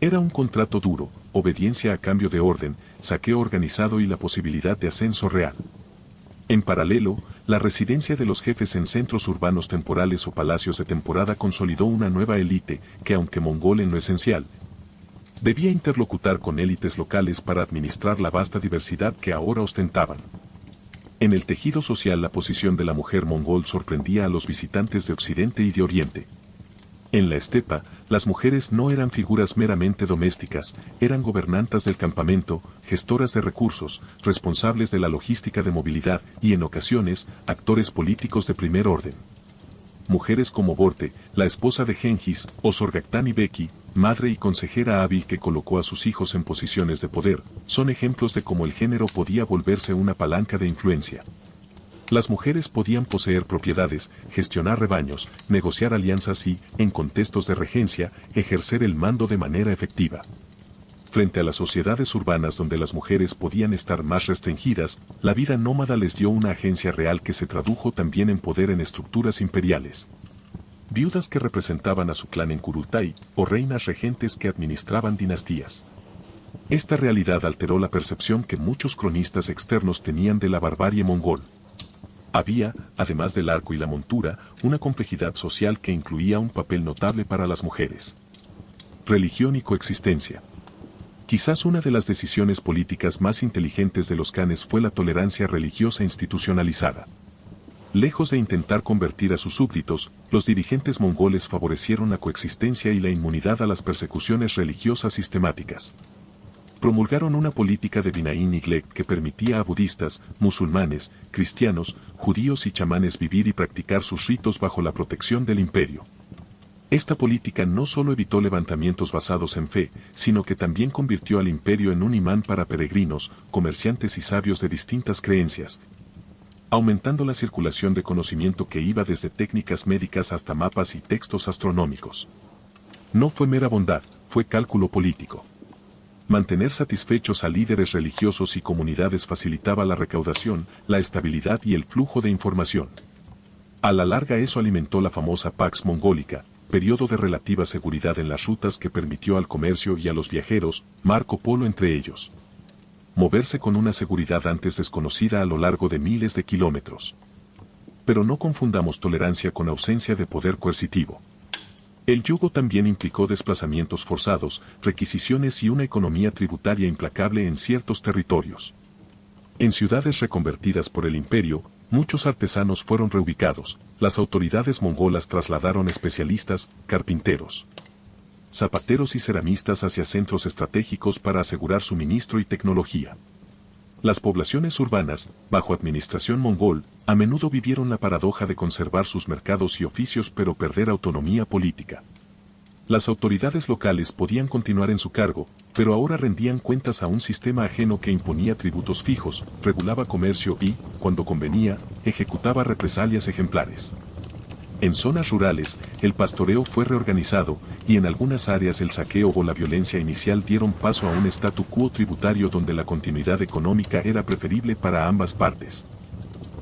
Era un contrato duro, obediencia a cambio de orden, saqueo organizado y la posibilidad de ascenso real. En paralelo, la residencia de los jefes en centros urbanos temporales o palacios de temporada consolidó una nueva élite que, aunque mongol en lo esencial, debía interlocutar con élites locales para administrar la vasta diversidad que ahora ostentaban. En el tejido social la posición de la mujer mongol sorprendía a los visitantes de Occidente y de Oriente. En la estepa, las mujeres no eran figuras meramente domésticas, eran gobernantas del campamento, gestoras de recursos, responsables de la logística de movilidad y en ocasiones, actores políticos de primer orden. Mujeres como Borte, la esposa de Gengis, o Sorgactani Beki, madre y consejera hábil que colocó a sus hijos en posiciones de poder, son ejemplos de cómo el género podía volverse una palanca de influencia. Las mujeres podían poseer propiedades, gestionar rebaños, negociar alianzas y, en contextos de regencia, ejercer el mando de manera efectiva. Frente a las sociedades urbanas donde las mujeres podían estar más restringidas, la vida nómada les dio una agencia real que se tradujo también en poder en estructuras imperiales. Viudas que representaban a su clan en Kurultai, o reinas regentes que administraban dinastías. Esta realidad alteró la percepción que muchos cronistas externos tenían de la barbarie mongol. Había, además del arco y la montura, una complejidad social que incluía un papel notable para las mujeres. Religión y coexistencia. Quizás una de las decisiones políticas más inteligentes de los khanes fue la tolerancia religiosa institucionalizada. Lejos de intentar convertir a sus súbditos, los dirigentes mongoles favorecieron la coexistencia y la inmunidad a las persecuciones religiosas sistemáticas. Promulgaron una política de Binaín y Glek que permitía a budistas, musulmanes, cristianos, judíos y chamanes vivir y practicar sus ritos bajo la protección del imperio. Esta política no solo evitó levantamientos basados en fe, sino que también convirtió al imperio en un imán para peregrinos, comerciantes y sabios de distintas creencias, aumentando la circulación de conocimiento que iba desde técnicas médicas hasta mapas y textos astronómicos. No fue mera bondad, fue cálculo político. Mantener satisfechos a líderes religiosos y comunidades facilitaba la recaudación, la estabilidad y el flujo de información. A la larga eso alimentó la famosa Pax Mongolica, periodo de relativa seguridad en las rutas que permitió al comercio y a los viajeros, Marco Polo entre ellos, moverse con una seguridad antes desconocida a lo largo de miles de kilómetros. Pero no confundamos tolerancia con ausencia de poder coercitivo. El yugo también implicó desplazamientos forzados, requisiciones y una economía tributaria implacable en ciertos territorios. En ciudades reconvertidas por el imperio, muchos artesanos fueron reubicados, las autoridades mongolas trasladaron especialistas, carpinteros, zapateros y ceramistas hacia centros estratégicos para asegurar suministro y tecnología. Las poblaciones urbanas, bajo administración mongol, a menudo vivieron la paradoja de conservar sus mercados y oficios pero perder autonomía política. Las autoridades locales podían continuar en su cargo, pero ahora rendían cuentas a un sistema ajeno que imponía tributos fijos, regulaba comercio y, cuando convenía, ejecutaba represalias ejemplares. En zonas rurales, el pastoreo fue reorganizado, y en algunas áreas el saqueo o la violencia inicial dieron paso a un statu quo tributario donde la continuidad económica era preferible para ambas partes.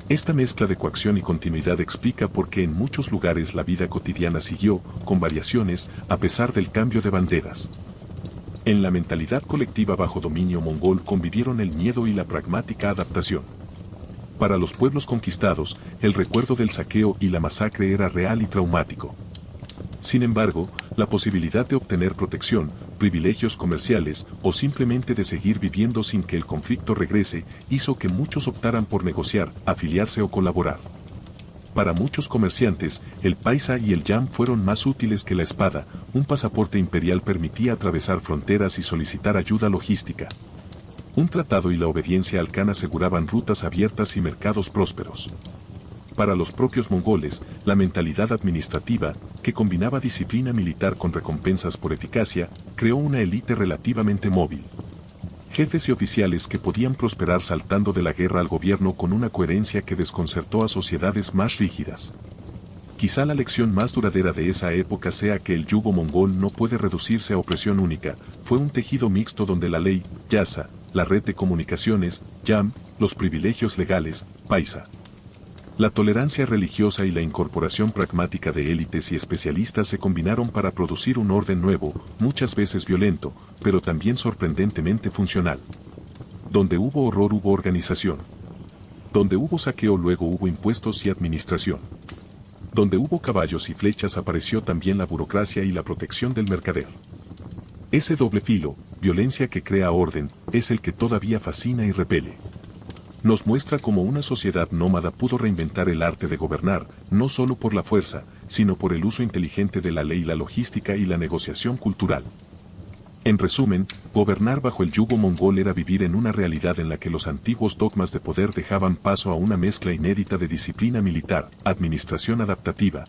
Esta mezcla de coacción y continuidad explica por qué en muchos lugares la vida cotidiana siguió, con variaciones, a pesar del cambio de banderas. En la mentalidad colectiva bajo dominio mongol convivieron el miedo y la pragmática adaptación. Para los pueblos conquistados, el recuerdo del saqueo y la masacre era real y traumático. Sin embargo, la posibilidad de obtener protección, privilegios comerciales o simplemente de seguir viviendo sin que el conflicto regrese, hizo que muchos optaran por negociar, afiliarse o colaborar. Para muchos comerciantes, el paisa y el yam fueron más útiles que la espada, un pasaporte imperial permitía atravesar fronteras y solicitar ayuda logística. Un tratado y la obediencia al Khan aseguraban rutas abiertas y mercados prósperos. Para los propios mongoles, la mentalidad administrativa, que combinaba disciplina militar con recompensas por eficacia, creó una élite relativamente móvil. Jefes y oficiales que podían prosperar saltando de la guerra al gobierno con una coherencia que desconcertó a sociedades más rígidas. Quizá la lección más duradera de esa época sea que el yugo mongol no puede reducirse a opresión única, fue un tejido mixto donde la ley, yasa, la red de comunicaciones, yam, los privilegios legales, paisa, la tolerancia religiosa y la incorporación pragmática de élites y especialistas se combinaron para producir un orden nuevo, muchas veces violento, pero también sorprendentemente funcional. Donde hubo horror hubo organización. Donde hubo saqueo luego hubo impuestos y administración. Donde hubo caballos y flechas apareció también la burocracia y la protección del mercader. Ese doble filo, violencia que crea orden, es el que todavía fascina y repele. Nos muestra cómo una sociedad nómada pudo reinventar el arte de gobernar, no solo por la fuerza, sino por el uso inteligente de la ley, la logística y la negociación cultural. En resumen, gobernar bajo el yugo mongol era vivir en una realidad en la que los antiguos dogmas de poder dejaban paso a una mezcla inédita de disciplina militar, administración adaptativa,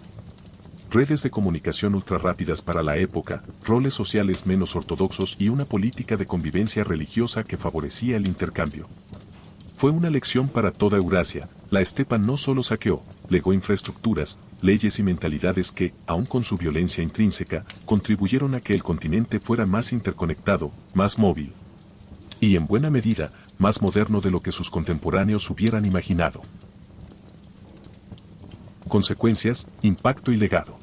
redes de comunicación ultrarrápidas para la época, roles sociales menos ortodoxos y una política de convivencia religiosa que favorecía el intercambio. Fue una lección para toda Eurasia, la estepa no solo saqueó, legó infraestructuras, leyes y mentalidades que, aun con su violencia intrínseca, contribuyeron a que el continente fuera más interconectado, más móvil. Y en buena medida, más moderno de lo que sus contemporáneos hubieran imaginado. Consecuencias, impacto y legado.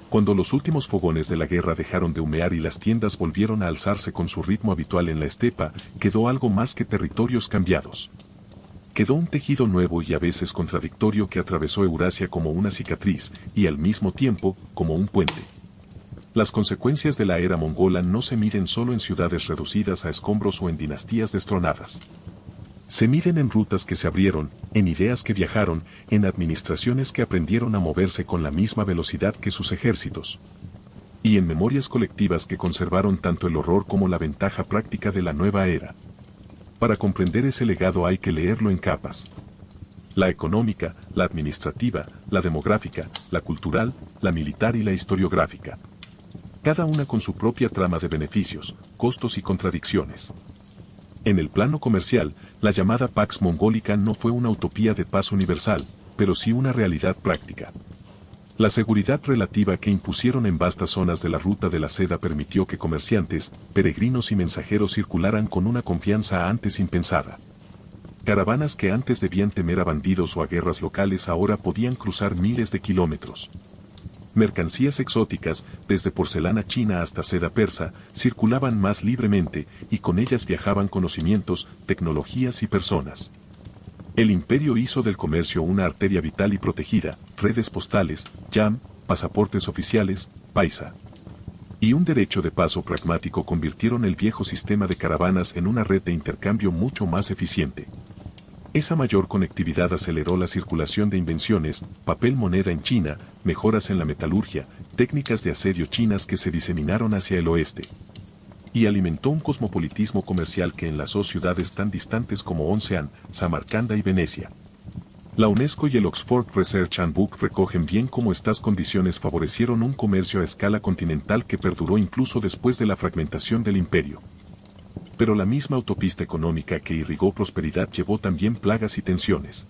Cuando los últimos fogones de la guerra dejaron de humear y las tiendas volvieron a alzarse con su ritmo habitual en la estepa, quedó algo más que territorios cambiados. Quedó un tejido nuevo y a veces contradictorio que atravesó Eurasia como una cicatriz, y al mismo tiempo, como un puente. Las consecuencias de la era mongola no se miden solo en ciudades reducidas a escombros o en dinastías destronadas. Se miden en rutas que se abrieron, en ideas que viajaron, en administraciones que aprendieron a moverse con la misma velocidad que sus ejércitos. Y en memorias colectivas que conservaron tanto el horror como la ventaja práctica de la nueva era. Para comprender ese legado hay que leerlo en capas. La económica, la administrativa, la demográfica, la cultural, la militar y la historiográfica. Cada una con su propia trama de beneficios, costos y contradicciones. En el plano comercial, la llamada Pax Mongolica no fue una utopía de paz universal, pero sí una realidad práctica. La seguridad relativa que impusieron en vastas zonas de la ruta de la seda permitió que comerciantes, peregrinos y mensajeros circularan con una confianza antes impensada. Caravanas que antes debían temer a bandidos o a guerras locales ahora podían cruzar miles de kilómetros. Mercancías exóticas, desde porcelana china hasta seda persa, circulaban más libremente y con ellas viajaban conocimientos, tecnologías y personas. El imperio hizo del comercio una arteria vital y protegida, redes postales, yam, pasaportes oficiales, paisa. Y un derecho de paso pragmático convirtieron el viejo sistema de caravanas en una red de intercambio mucho más eficiente. Esa mayor conectividad aceleró la circulación de invenciones, papel moneda en China, mejoras en la metalurgia, técnicas de asedio chinas que se diseminaron hacia el oeste. Y alimentó un cosmopolitismo comercial que enlazó ciudades tan distantes como Oncean, Samarcanda y Venecia. La UNESCO y el Oxford Research Handbook recogen bien cómo estas condiciones favorecieron un comercio a escala continental que perduró incluso después de la fragmentación del imperio. Pero la misma autopista económica que irrigó prosperidad llevó también plagas y tensiones.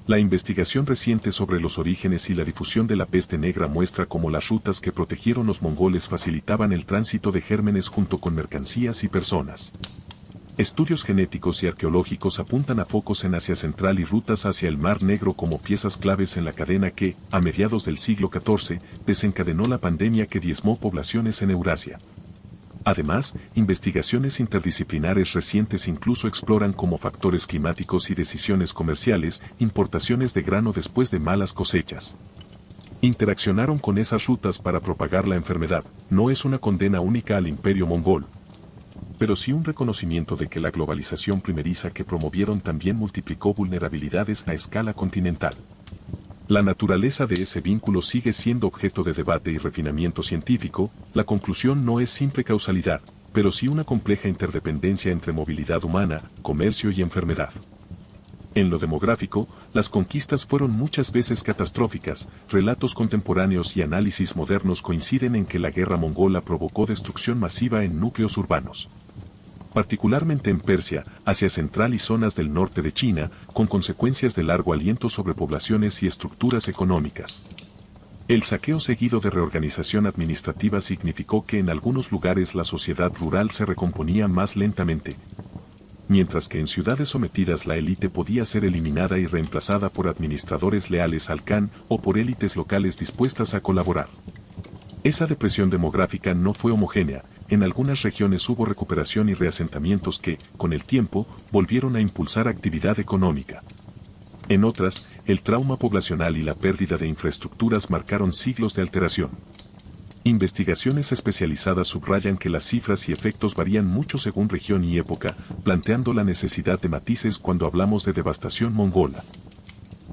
La investigación reciente sobre los orígenes y la difusión de la peste negra muestra cómo las rutas que protegieron los mongoles facilitaban el tránsito de gérmenes junto con mercancías y personas. Estudios genéticos y arqueológicos apuntan a focos en Asia Central y rutas hacia el Mar Negro como piezas claves en la cadena que, a mediados del siglo XIV, desencadenó la pandemia que diezmó poblaciones en Eurasia. Además, investigaciones interdisciplinares recientes incluso exploran cómo factores climáticos y decisiones comerciales, importaciones de grano después de malas cosechas, interaccionaron con esas rutas para propagar la enfermedad. No es una condena única al imperio mongol, pero sí un reconocimiento de que la globalización primeriza que promovieron también multiplicó vulnerabilidades a escala continental. La naturaleza de ese vínculo sigue siendo objeto de debate y refinamiento científico. La conclusión no es simple causalidad, pero sí una compleja interdependencia entre movilidad humana, comercio y enfermedad. En lo demográfico, las conquistas fueron muchas veces catastróficas. Relatos contemporáneos y análisis modernos coinciden en que la guerra mongola provocó destrucción masiva en núcleos urbanos, particularmente en Persia, Asia Central y zonas del norte de China, con consecuencias de largo aliento sobre poblaciones y estructuras económicas. El saqueo seguido de reorganización administrativa significó que en algunos lugares la sociedad rural se recomponía más lentamente, mientras que en ciudades sometidas la élite podía ser eliminada y reemplazada por administradores leales al Khan o por élites locales dispuestas a colaborar. Esa depresión demográfica no fue homogénea. En algunas regiones hubo recuperación y reasentamientos que, con el tiempo, volvieron a impulsar actividad económica. En otras, el trauma poblacional y la pérdida de infraestructuras marcaron siglos de alteración. Investigaciones especializadas subrayan que las cifras y efectos varían mucho según región y época, planteando la necesidad de matices cuando hablamos de devastación mongola.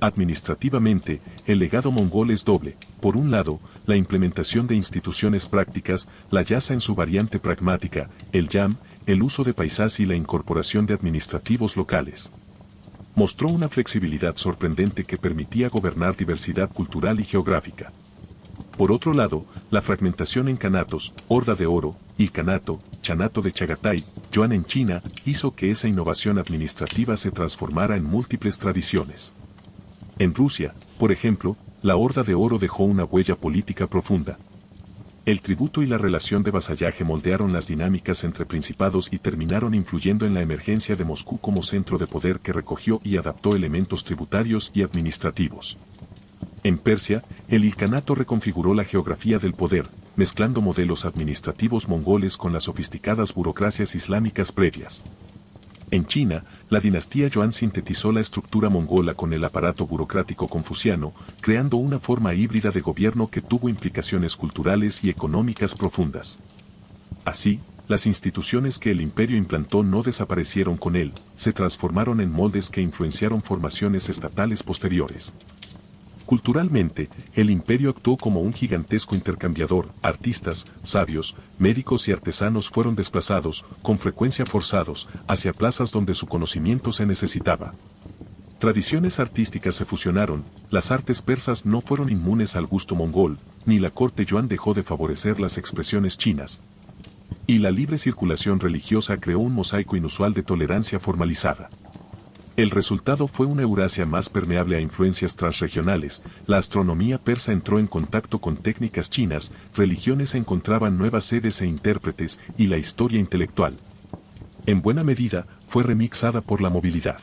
Administrativamente, el legado mongol es doble. Por un lado, la implementación de instituciones prácticas, la yasa en su variante pragmática, el yam, el uso de paisas y la incorporación de administrativos locales. Mostró una flexibilidad sorprendente que permitía gobernar diversidad cultural y geográfica. Por otro lado, la fragmentación en kanatos, Horda de Oro, Ilkhanato, Chanato de Chagatai, Yuan en China, hizo que esa innovación administrativa se transformara en múltiples tradiciones. En Rusia, por ejemplo, la Horda de Oro dejó una huella política profunda. El tributo y la relación de vasallaje moldearon las dinámicas entre principados y terminaron influyendo en la emergencia de Moscú como centro de poder que recogió y adaptó elementos tributarios y administrativos. En Persia, el Ilkhanato reconfiguró la geografía del poder, mezclando modelos administrativos mongoles con las sofisticadas burocracias islámicas previas. En China, la dinastía Yuan sintetizó la estructura mongola con el aparato burocrático confuciano, creando una forma híbrida de gobierno que tuvo implicaciones culturales y económicas profundas. Así, las instituciones que el imperio implantó no desaparecieron con él, se transformaron en moldes que influenciaron formaciones estatales posteriores. Culturalmente, el imperio actuó como un gigantesco intercambiador. Artistas, sabios, médicos y artesanos fueron desplazados, con frecuencia forzados, hacia plazas donde su conocimiento se necesitaba. Tradiciones artísticas se fusionaron. Las artes persas no fueron inmunes al gusto mongol, ni la corte yuan dejó de favorecer las expresiones chinas. Y la libre circulación religiosa creó un mosaico inusual de tolerancia formalizada. El resultado fue una Eurasia más permeable a influencias transregionales, la astronomía persa entró en contacto con técnicas chinas, religiones encontraban nuevas sedes e intérpretes, y la historia intelectual, en buena medida, fue remixada por la movilidad.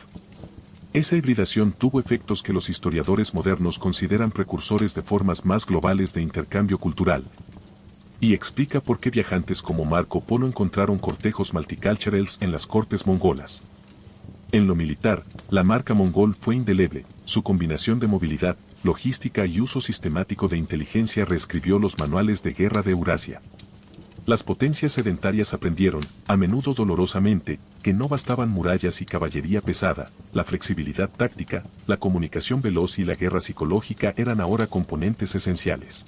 Esa hibridación tuvo efectos que los historiadores modernos consideran precursores de formas más globales de intercambio cultural, y explica por qué viajantes como Marco Polo encontraron cortejos multiculturales en las cortes mongolas. En lo militar, la marca mongol fue indeleble, su combinación de movilidad, logística y uso sistemático de inteligencia reescribió los manuales de guerra de Eurasia. Las potencias sedentarias aprendieron, a menudo dolorosamente, que no bastaban murallas y caballería pesada, la flexibilidad táctica, la comunicación veloz y la guerra psicológica eran ahora componentes esenciales.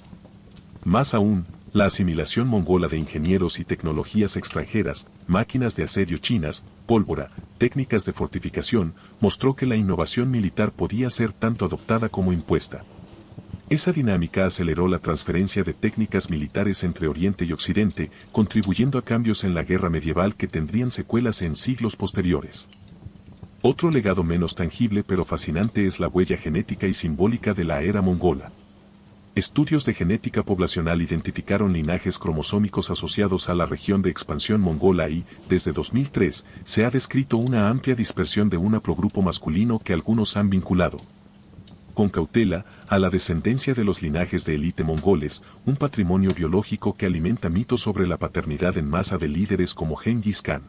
Más aún, la asimilación mongola de ingenieros y tecnologías extranjeras, máquinas de asedio chinas, pólvora, técnicas de fortificación, mostró que la innovación militar podía ser tanto adoptada como impuesta. Esa dinámica aceleró la transferencia de técnicas militares entre Oriente y Occidente, contribuyendo a cambios en la guerra medieval que tendrían secuelas en siglos posteriores. Otro legado menos tangible pero fascinante es la huella genética y simbólica de la era mongola. Estudios de genética poblacional identificaron linajes cromosómicos asociados a la región de expansión mongola y, desde 2003, se ha descrito una amplia dispersión de un haplogrupo masculino que algunos han vinculado, con cautela, a la descendencia de los linajes de élite mongoles, un patrimonio biológico que alimenta mitos sobre la paternidad en masa de líderes como Genghis Khan.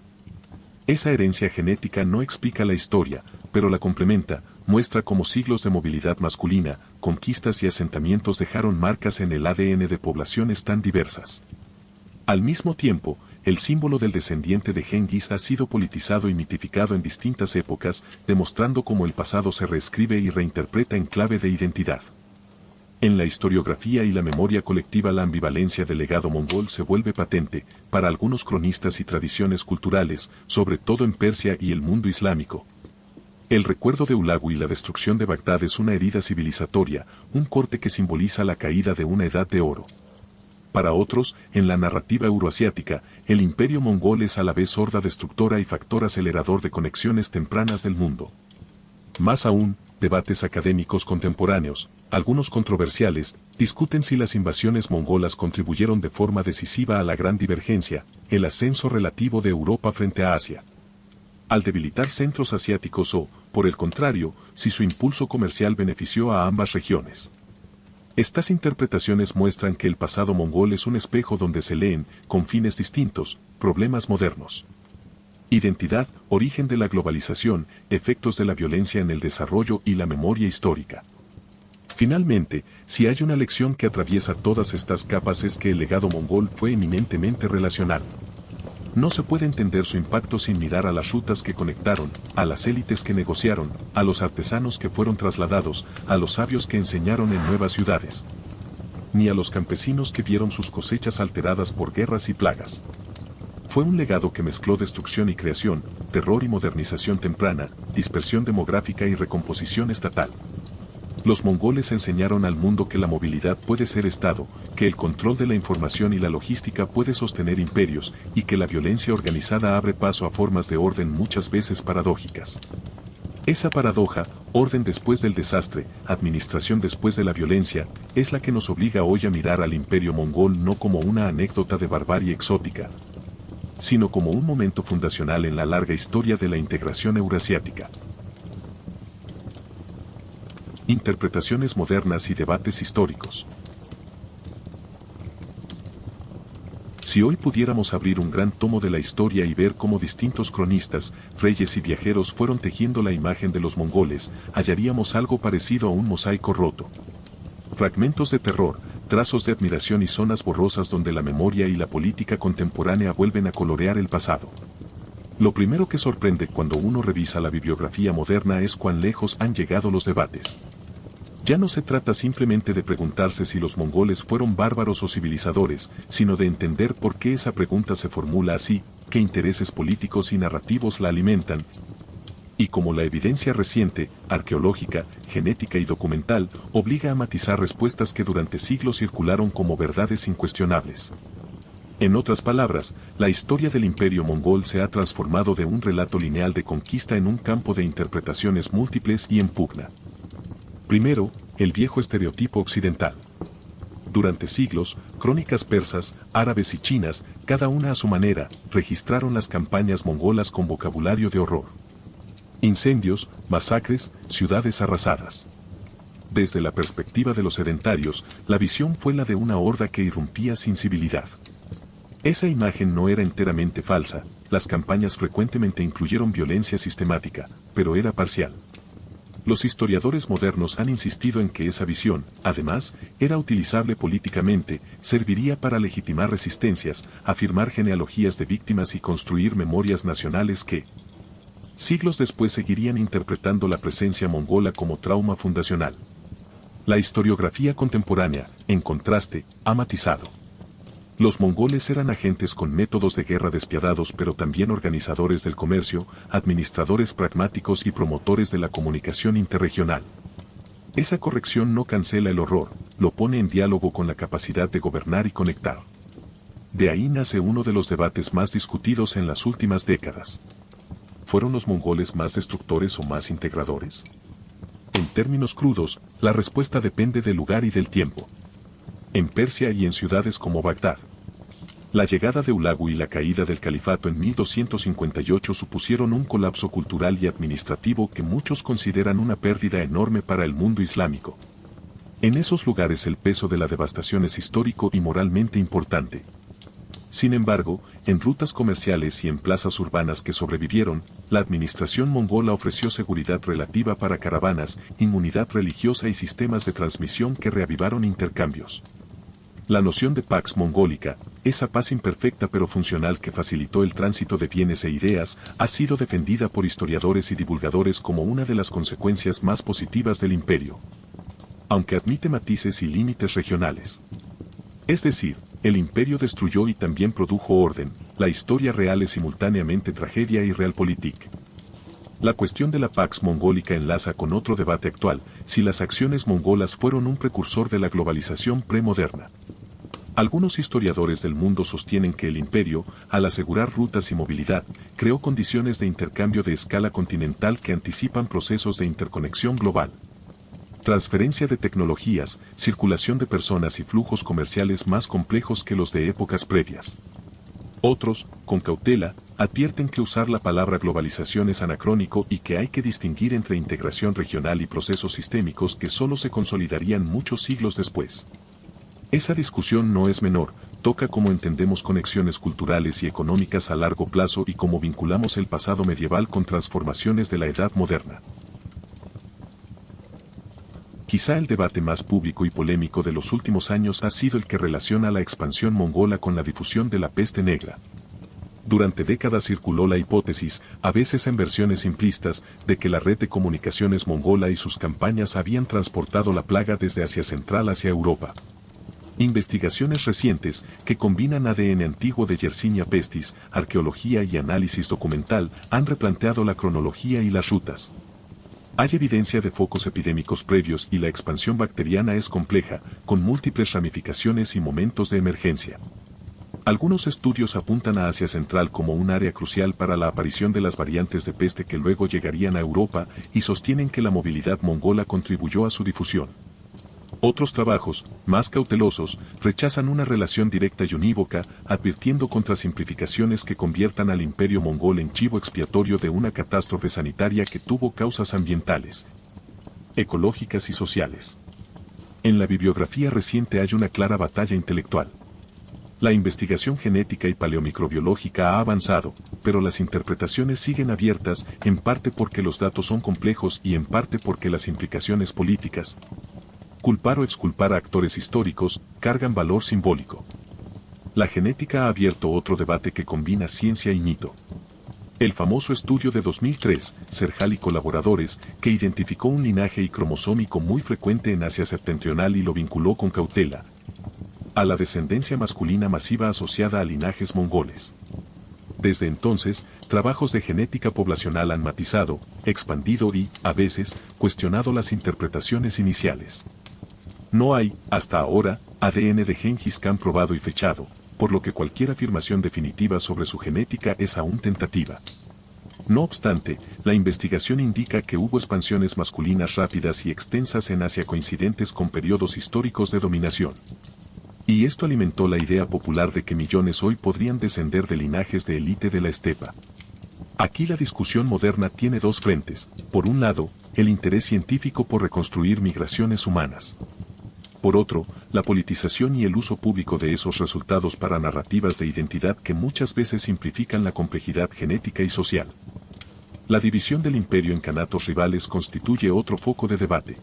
Esa herencia genética no explica la historia, pero la complementa, muestra cómo siglos de movilidad masculina, conquistas y asentamientos dejaron marcas en el ADN de poblaciones tan diversas. Al mismo tiempo, el símbolo del descendiente de Genghis ha sido politizado y mitificado en distintas épocas, demostrando cómo el pasado se reescribe y reinterpreta en clave de identidad. En la historiografía y la memoria colectiva la ambivalencia del legado mongol se vuelve patente, para algunos cronistas y tradiciones culturales, sobre todo en Persia y el mundo islámico. El recuerdo de Hulagu y la destrucción de Bagdad es una herida civilizatoria, un corte que simboliza la caída de una edad de oro. Para otros, en la narrativa euroasiática, el imperio mongol es a la vez horda destructora y factor acelerador de conexiones tempranas del mundo. Más aún, debates académicos contemporáneos, algunos controversiales, discuten si las invasiones mongolas contribuyeron de forma decisiva a la gran divergencia, el ascenso relativo de Europa frente a Asia, al debilitar centros asiáticos o, por el contrario, si su impulso comercial benefició a ambas regiones. Estas interpretaciones muestran que el pasado mongol es un espejo donde se leen, con fines distintos, problemas modernos. Identidad, origen de la globalización, efectos de la violencia en el desarrollo y la memoria histórica. Finalmente, si hay una lección que atraviesa todas estas capas es que el legado mongol fue eminentemente relacional. No se puede entender su impacto sin mirar a las rutas que conectaron, a las élites que negociaron, a los artesanos que fueron trasladados, a los sabios que enseñaron en nuevas ciudades, ni a los campesinos que vieron sus cosechas alteradas por guerras y plagas. Fue un legado que mezcló destrucción y creación, terror y modernización temprana, dispersión demográfica y recomposición estatal. Los mongoles enseñaron al mundo que la movilidad puede ser Estado, que el control de la información y la logística puede sostener imperios, y que la violencia organizada abre paso a formas de orden muchas veces paradójicas. Esa paradoja, orden después del desastre, administración después de la violencia, es la que nos obliga hoy a mirar al imperio mongol no como una anécdota de barbarie exótica, sino como un momento fundacional en la larga historia de la integración eurasiática. Interpretaciones modernas y debates históricos. Si hoy pudiéramos abrir un gran tomo de la historia y ver cómo distintos cronistas, reyes y viajeros fueron tejiendo la imagen de los mongoles, hallaríamos algo parecido a un mosaico roto. Fragmentos de terror, trazos de admiración y zonas borrosas donde la memoria y la política contemporánea vuelven a colorear el pasado. Lo primero que sorprende cuando uno revisa la bibliografía moderna es cuán lejos han llegado los debates. Ya no se trata simplemente de preguntarse si los mongoles fueron bárbaros o civilizadores, sino de entender por qué esa pregunta se formula así, qué intereses políticos y narrativos la alimentan, y cómo la evidencia reciente, arqueológica, genética y documental, obliga a matizar respuestas que durante siglos circularon como verdades incuestionables. En otras palabras, la historia del imperio mongol se ha transformado de un relato lineal de conquista en un campo de interpretaciones múltiples y en pugna. Primero, el viejo estereotipo occidental. Durante siglos, crónicas persas, árabes y chinas, cada una a su manera, registraron las campañas mongolas con vocabulario de horror. Incendios, masacres, ciudades arrasadas. Desde la perspectiva de los sedentarios, la visión fue la de una horda que irrumpía sin civilidad. Esa imagen no era enteramente falsa, las campañas frecuentemente incluyeron violencia sistemática, pero era parcial. Los historiadores modernos han insistido en que esa visión, además, era utilizable políticamente, serviría para legitimar resistencias, afirmar genealogías de víctimas y construir memorias nacionales que, siglos después, seguirían interpretando la presencia mongola como trauma fundacional. La historiografía contemporánea, en contraste, ha matizado. Los mongoles eran agentes con métodos de guerra despiadados, pero también organizadores del comercio, administradores pragmáticos y promotores de la comunicación interregional. Esa corrección no cancela el horror, lo pone en diálogo con la capacidad de gobernar y conectar. De ahí nace uno de los debates más discutidos en las últimas décadas. ¿Fueron los mongoles más destructores o más integradores? En términos crudos, la respuesta depende del lugar y del tiempo. En Persia y en ciudades como Bagdad, la llegada de Hulagu y la caída del califato en 1258 supusieron un colapso cultural y administrativo que muchos consideran una pérdida enorme para el mundo islámico. En esos lugares el peso de la devastación es histórico y moralmente importante. Sin embargo, en rutas comerciales y en plazas urbanas que sobrevivieron, la administración mongola ofreció seguridad relativa para caravanas, inmunidad religiosa y sistemas de transmisión que reavivaron intercambios. La noción de Pax Mongolica, esa paz imperfecta pero funcional que facilitó el tránsito de bienes e ideas, ha sido defendida por historiadores y divulgadores como una de las consecuencias más positivas del imperio. Aunque admite matices y límites regionales. Es decir, el imperio destruyó y también produjo orden, la historia real es simultáneamente tragedia y realpolitik. La cuestión de la Pax Mongolica enlaza con otro debate actual, si las acciones mongolas fueron un precursor de la globalización premoderna. Algunos historiadores del mundo sostienen que el imperio, al asegurar rutas y movilidad, creó condiciones de intercambio de escala continental que anticipan procesos de interconexión global. Transferencia de tecnologías, circulación de personas y flujos comerciales más complejos que los de épocas previas. Otros, con cautela, advierten que usar la palabra globalización es anacrónico y que hay que distinguir entre integración regional y procesos sistémicos que solo se consolidarían muchos siglos después. Esa discusión no es menor, toca cómo entendemos conexiones culturales y económicas a largo plazo y cómo vinculamos el pasado medieval con transformaciones de la edad moderna. Quizá el debate más público y polémico de los últimos años ha sido el que relaciona la expansión mongola con la difusión de la peste negra. Durante décadas circuló la hipótesis, a veces en versiones simplistas, de que la red de comunicaciones mongola y sus campañas habían transportado la plaga desde Asia Central hacia Europa. Investigaciones recientes, que combinan ADN antiguo de Yersinia pestis, arqueología y análisis documental, han replanteado la cronología y las rutas. Hay evidencia de focos epidémicos previos y la expansión bacteriana es compleja, con múltiples ramificaciones y momentos de emergencia. Algunos estudios apuntan a Asia Central como un área crucial para la aparición de las variantes de peste que luego llegarían a Europa y sostienen que la movilidad mongola contribuyó a su difusión. Otros trabajos, más cautelosos, rechazan una relación directa y unívoca, advirtiendo contra simplificaciones que conviertan al imperio mongol en chivo expiatorio de una catástrofe sanitaria que tuvo causas ambientales, ecológicas y sociales. En la bibliografía reciente hay una clara batalla intelectual. La investigación genética y paleomicrobiológica ha avanzado, pero las interpretaciones siguen abiertas, en parte porque los datos son complejos y en parte porque las implicaciones políticas, culpar o exculpar a actores históricos, cargan valor simbólico. La genética ha abierto otro debate que combina ciencia y mito. El famoso estudio de 2003, Serhal y colaboradores, que identificó un linaje y cromosómico muy frecuente en Asia septentrional y lo vinculó con cautela a la descendencia masculina masiva asociada a linajes mongoles. Desde entonces, trabajos de genética poblacional han matizado, expandido y, a veces, cuestionado las interpretaciones iniciales. No hay, hasta ahora, ADN de Gengis Khan probado y fechado, por lo que cualquier afirmación definitiva sobre su genética es aún tentativa. No obstante, la investigación indica que hubo expansiones masculinas rápidas y extensas en Asia coincidentes con periodos históricos de dominación. Y esto alimentó la idea popular de que millones hoy podrían descender de linajes de élite de la estepa. Aquí la discusión moderna tiene dos frentes. Por un lado, el interés científico por reconstruir migraciones humanas. Por otro, la politización y el uso público de esos resultados para narrativas de identidad que muchas veces simplifican la complejidad genética y social. La división del imperio en canatos rivales constituye otro foco de debate.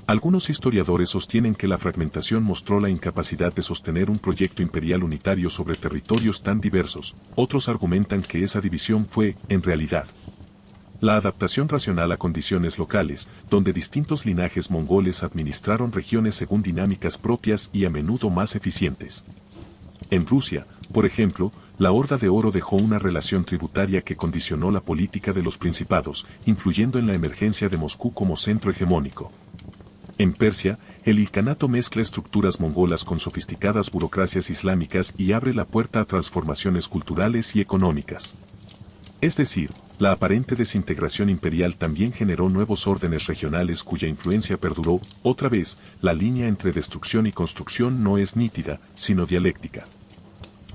Algunos historiadores sostienen que la fragmentación mostró la incapacidad de sostener un proyecto imperial unitario sobre territorios tan diversos. Otros argumentan que esa división fue, en realidad, la adaptación racional a condiciones locales, donde distintos linajes mongoles administraron regiones según dinámicas propias y a menudo más eficientes. En Rusia, por ejemplo, la Horda de Oro dejó una relación tributaria que condicionó la política de los principados, influyendo en la emergencia de Moscú como centro hegemónico. En Persia, el ilcanato mezcla estructuras mongolas con sofisticadas burocracias islámicas y abre la puerta a transformaciones culturales y económicas. Es decir, la aparente desintegración imperial también generó nuevos órdenes regionales cuya influencia perduró. Otra vez, la línea entre destrucción y construcción no es nítida, sino dialéctica.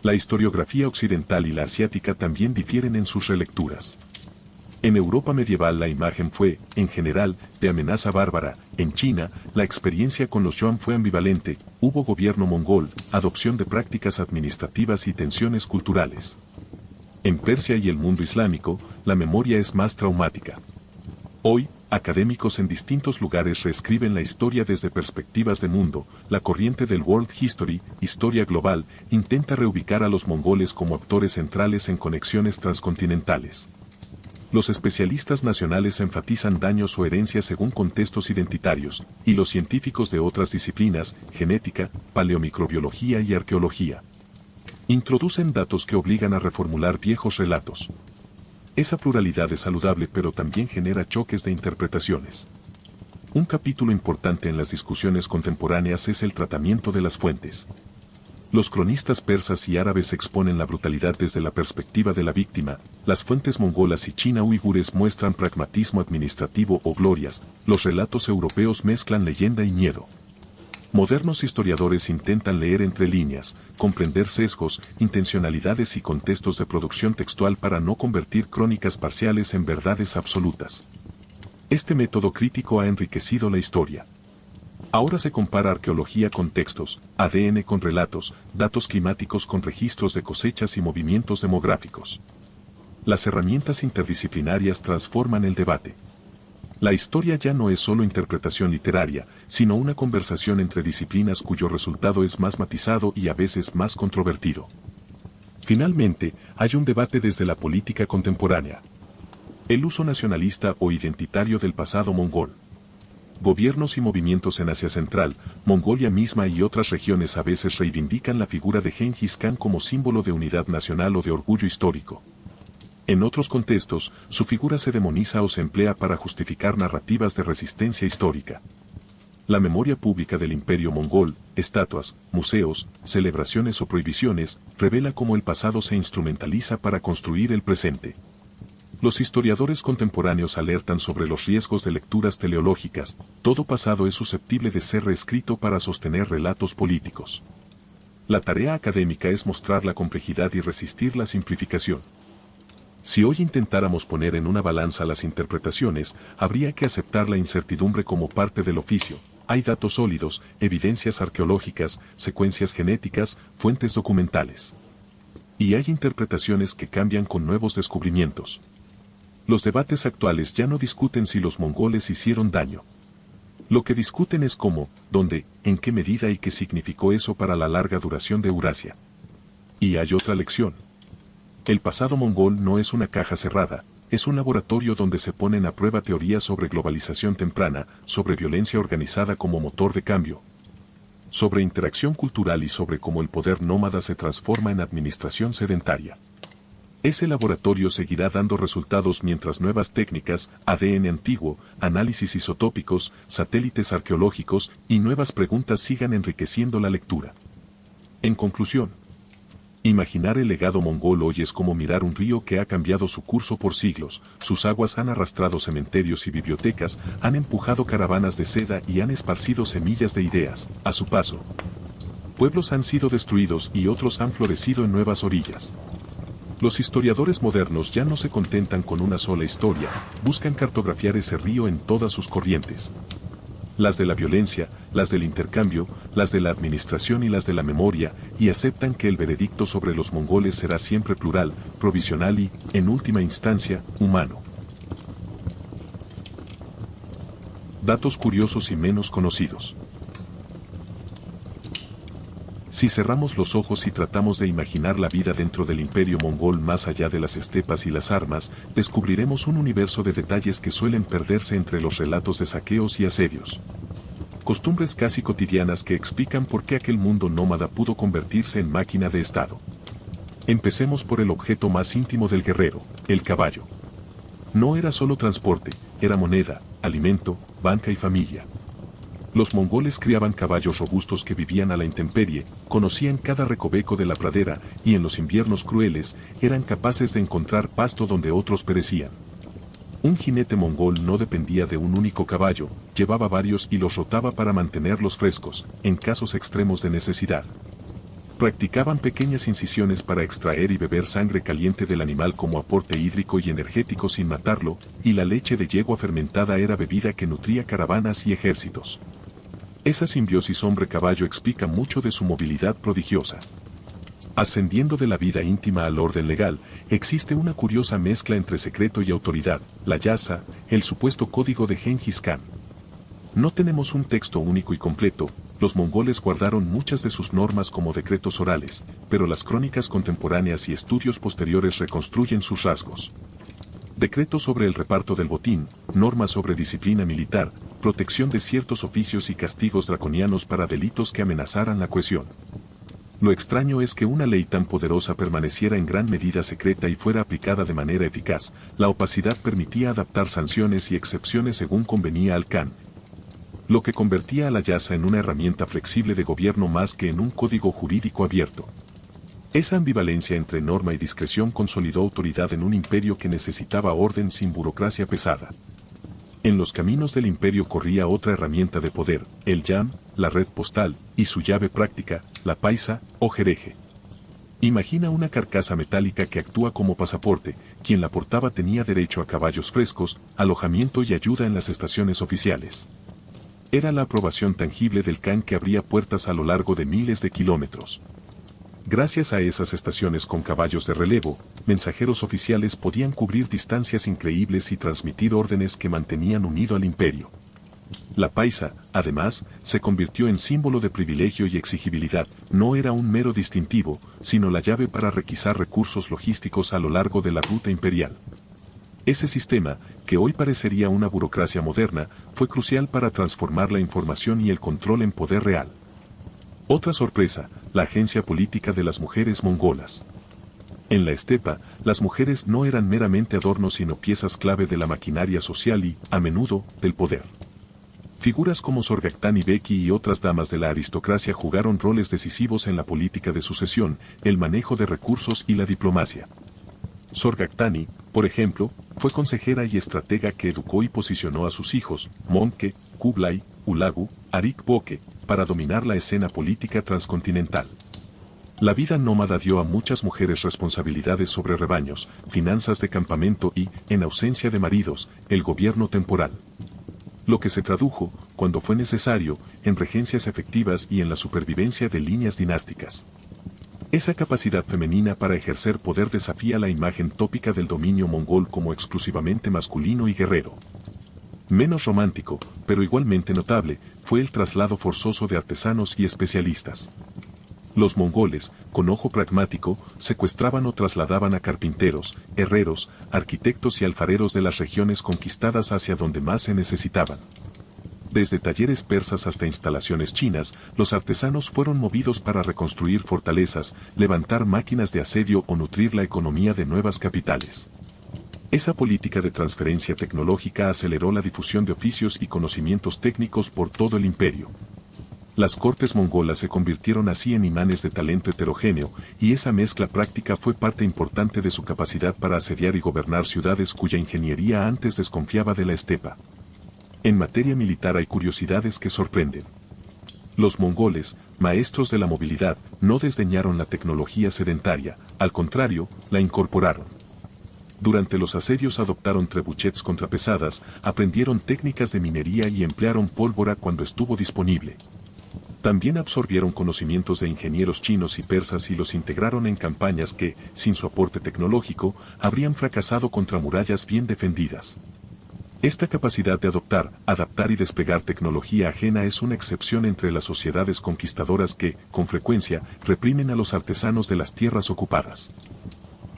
La historiografía occidental y la asiática también difieren en sus relecturas. En Europa medieval la imagen fue, en general, de amenaza bárbara. En China, la experiencia con los Yuan fue ambivalente, hubo gobierno mongol, adopción de prácticas administrativas y tensiones culturales. En Persia y el mundo islámico, la memoria es más traumática. Hoy, académicos en distintos lugares reescriben la historia desde perspectivas de mundo. La corriente del World History, historia global, intenta reubicar a los mongoles como actores centrales en conexiones transcontinentales. Los especialistas nacionales enfatizan daños o herencias según contextos identitarios, y los científicos de otras disciplinas, genética, paleomicrobiología y arqueología, introducen datos que obligan a reformular viejos relatos. Esa pluralidad es saludable pero también genera choques de interpretaciones. Un capítulo importante en las discusiones contemporáneas es el tratamiento de las fuentes. Los cronistas persas y árabes exponen la brutalidad desde la perspectiva de la víctima, las fuentes mongolas y china-uigures muestran pragmatismo administrativo o glorias, los relatos europeos mezclan leyenda y miedo. Modernos historiadores intentan leer entre líneas, comprender sesgos, intencionalidades y contextos de producción textual para no convertir crónicas parciales en verdades absolutas. Este método crítico ha enriquecido la historia. Ahora se compara arqueología con textos, ADN con relatos, datos climáticos con registros de cosechas y movimientos demográficos. Las herramientas interdisciplinarias transforman el debate. La historia ya no es solo interpretación literaria, sino una conversación entre disciplinas cuyo resultado es más matizado y a veces más controvertido. Finalmente, hay un debate desde la política contemporánea. El uso nacionalista o identitario del pasado mongol. Gobiernos y movimientos en Asia Central, Mongolia misma y otras regiones a veces reivindican la figura de Gengis Khan como símbolo de unidad nacional o de orgullo histórico. En otros contextos, su figura se demoniza o se emplea para justificar narrativas de resistencia histórica. La memoria pública del imperio mongol, estatuas, museos, celebraciones o prohibiciones, revela cómo el pasado se instrumentaliza para construir el presente. Los historiadores contemporáneos alertan sobre los riesgos de lecturas teleológicas. Todo pasado es susceptible de ser reescrito para sostener relatos políticos. La tarea académica es mostrar la complejidad y resistir la simplificación. Si hoy intentáramos poner en una balanza las interpretaciones, habría que aceptar la incertidumbre como parte del oficio. Hay datos sólidos, evidencias arqueológicas, secuencias genéticas, fuentes documentales. Y hay interpretaciones que cambian con nuevos descubrimientos. Los debates actuales ya no discuten si los mongoles hicieron daño. Lo que discuten es cómo, dónde, en qué medida y qué significó eso para la larga duración de Eurasia. Y hay otra lección. El pasado mongol no es una caja cerrada, es un laboratorio donde se ponen a prueba teorías sobre globalización temprana, sobre violencia organizada como motor de cambio, sobre interacción cultural y sobre cómo el poder nómada se transforma en administración sedentaria. Ese laboratorio seguirá dando resultados mientras nuevas técnicas, ADN antiguo, análisis isotópicos, satélites arqueológicos y nuevas preguntas sigan enriqueciendo la lectura. En conclusión, Imaginar el legado mongol hoy es como mirar un río que ha cambiado su curso por siglos, sus aguas han arrastrado cementerios y bibliotecas, han empujado caravanas de seda y han esparcido semillas de ideas, a su paso. Pueblos han sido destruidos y otros han florecido en nuevas orillas. Los historiadores modernos ya no se contentan con una sola historia, buscan cartografiar ese río en todas sus corrientes. Las de la violencia, las del intercambio, las de la administración y las de la memoria, y aceptan que el veredicto sobre los mongoles será siempre plural, provisional y, en última instancia, humano. Datos curiosos y menos conocidos. Si cerramos los ojos y tratamos de imaginar la vida dentro del imperio mongol más allá de las estepas y las armas, descubriremos un universo de detalles que suelen perderse entre los relatos de saqueos y asedios. Costumbres casi cotidianas que explican por qué aquel mundo nómada pudo convertirse en máquina de estado. Empecemos por el objeto más íntimo del guerrero, el caballo. No era solo transporte, era moneda, alimento, banca y familia. Los mongoles criaban caballos robustos que vivían a la intemperie, conocían cada recoveco de la pradera y en los inviernos crueles eran capaces de encontrar pasto donde otros perecían. Un jinete mongol no dependía de un único caballo, llevaba varios y los rotaba para mantenerlos frescos, en casos extremos de necesidad. Practicaban pequeñas incisiones para extraer y beber sangre caliente del animal como aporte hídrico y energético sin matarlo, y la leche de yegua fermentada era bebida que nutría caravanas y ejércitos. Esa simbiosis hombre-caballo explica mucho de su movilidad prodigiosa. Ascendiendo de la vida íntima al orden legal, existe una curiosa mezcla entre secreto y autoridad, la yasa, el supuesto código de Gengis Khan. No tenemos un texto único y completo, los mongoles guardaron muchas de sus normas como decretos orales, pero las crónicas contemporáneas y estudios posteriores reconstruyen sus rasgos. Decretos sobre el reparto del botín, normas sobre disciplina militar, protección de ciertos oficios y castigos draconianos para delitos que amenazaran la cohesión. Lo extraño es que una ley tan poderosa permaneciera en gran medida secreta y fuera aplicada de manera eficaz. La opacidad permitía adaptar sanciones y excepciones según convenía al Khan, lo que convertía a la yasa en una herramienta flexible de gobierno más que en un código jurídico abierto. Esa ambivalencia entre norma y discreción consolidó autoridad en un imperio que necesitaba orden sin burocracia pesada. En los caminos del imperio corría otra herramienta de poder, el yam, la red postal, y su llave práctica, la paisa, o jereje. Imagina una carcasa metálica que actúa como pasaporte, quien la portaba tenía derecho a caballos frescos, alojamiento y ayuda en las estaciones oficiales. Era la aprobación tangible del Khan que abría puertas a lo largo de miles de kilómetros. Gracias a esas estaciones con caballos de relevo, mensajeros oficiales podían cubrir distancias increíbles y transmitir órdenes que mantenían unido al imperio. La paisa, además, se convirtió en símbolo de privilegio y exigibilidad, no era un mero distintivo, sino la llave para requisar recursos logísticos a lo largo de la ruta imperial. Ese sistema, que hoy parecería una burocracia moderna, fue crucial para transformar la información y el control en poder real. Otra sorpresa, la agencia política de las mujeres mongolas. En la estepa, las mujeres no eran meramente adornos sino piezas clave de la maquinaria social y, a menudo, del poder. Figuras como Sorgakhtani Beki y otras damas de la aristocracia jugaron roles decisivos en la política de sucesión, el manejo de recursos y la diplomacia. Sorgakhtani, por ejemplo, fue consejera y estratega que educó y posicionó a sus hijos, Monke, Kublai, Ulagu, Arik Boke, para dominar la escena política transcontinental. La vida nómada dio a muchas mujeres responsabilidades sobre rebaños, finanzas de campamento y, en ausencia de maridos, el gobierno temporal. Lo que se tradujo, cuando fue necesario, en regencias efectivas y en la supervivencia de líneas dinásticas. Esa capacidad femenina para ejercer poder desafía la imagen tópica del dominio mongol como exclusivamente masculino y guerrero. Menos romántico, pero igualmente notable, fue el traslado forzoso de artesanos y especialistas. Los mongoles, con ojo pragmático, secuestraban o trasladaban a carpinteros, herreros, arquitectos y alfareros de las regiones conquistadas hacia donde más se necesitaban. Desde talleres persas hasta instalaciones chinas, los artesanos fueron movidos para reconstruir fortalezas, levantar máquinas de asedio o nutrir la economía de nuevas capitales. Esa política de transferencia tecnológica aceleró la difusión de oficios y conocimientos técnicos por todo el imperio. Las cortes mongolas se convirtieron así en imanes de talento heterogéneo, y esa mezcla práctica fue parte importante de su capacidad para asediar y gobernar ciudades cuya ingeniería antes desconfiaba de la estepa. En materia militar hay curiosidades que sorprenden. Los mongoles, maestros de la movilidad, no desdeñaron la tecnología sedentaria, al contrario, la incorporaron. Durante los asedios adoptaron trebuchets contrapesadas, aprendieron técnicas de minería y emplearon pólvora cuando estuvo disponible. También absorbieron conocimientos de ingenieros chinos y persas y los integraron en campañas que, sin su aporte tecnológico, habrían fracasado contra murallas bien defendidas. Esta capacidad de adaptar y desplegar tecnología ajena es una excepción entre las sociedades conquistadoras que, con frecuencia, reprimen a los artesanos de las tierras ocupadas.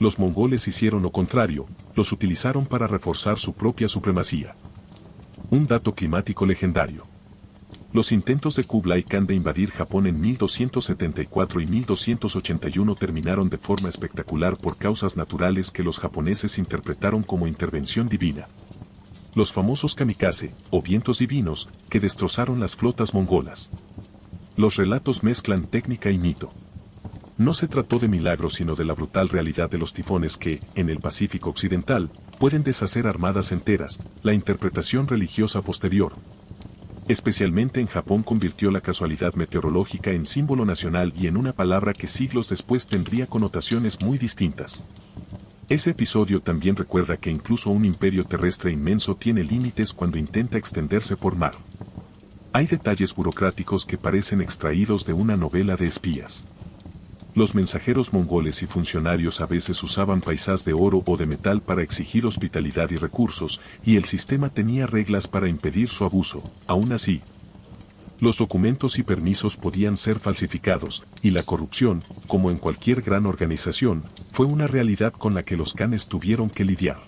Los mongoles hicieron lo contrario, los utilizaron para reforzar su propia supremacía. Un dato climático legendario. Los intentos de Kublai Khan de invadir Japón en 1274 y 1281 terminaron de forma espectacular por causas naturales que los japoneses interpretaron como intervención divina. Los famosos kamikaze, o vientos divinos, que destrozaron las flotas mongolas. Los relatos mezclan técnica y mito. No se trató de milagros sino de la brutal realidad de los tifones que, en el Pacífico Occidental, pueden deshacer armadas enteras. La interpretación religiosa posterior, especialmente en Japón, convirtió la casualidad meteorológica en símbolo nacional y en una palabra que siglos después tendría connotaciones muy distintas. Ese episodio también recuerda que incluso un imperio terrestre inmenso tiene límites cuando intenta extenderse por mar. Hay detalles burocráticos que parecen extraídos de una novela de espías. Los mensajeros mongoles y funcionarios a veces usaban paisás de oro o de metal para exigir hospitalidad y recursos, y el sistema tenía reglas para impedir su abuso. Aún así, los documentos y permisos podían ser falsificados, y la corrupción, como en cualquier gran organización, fue una realidad con la que los khanes tuvieron que lidiar.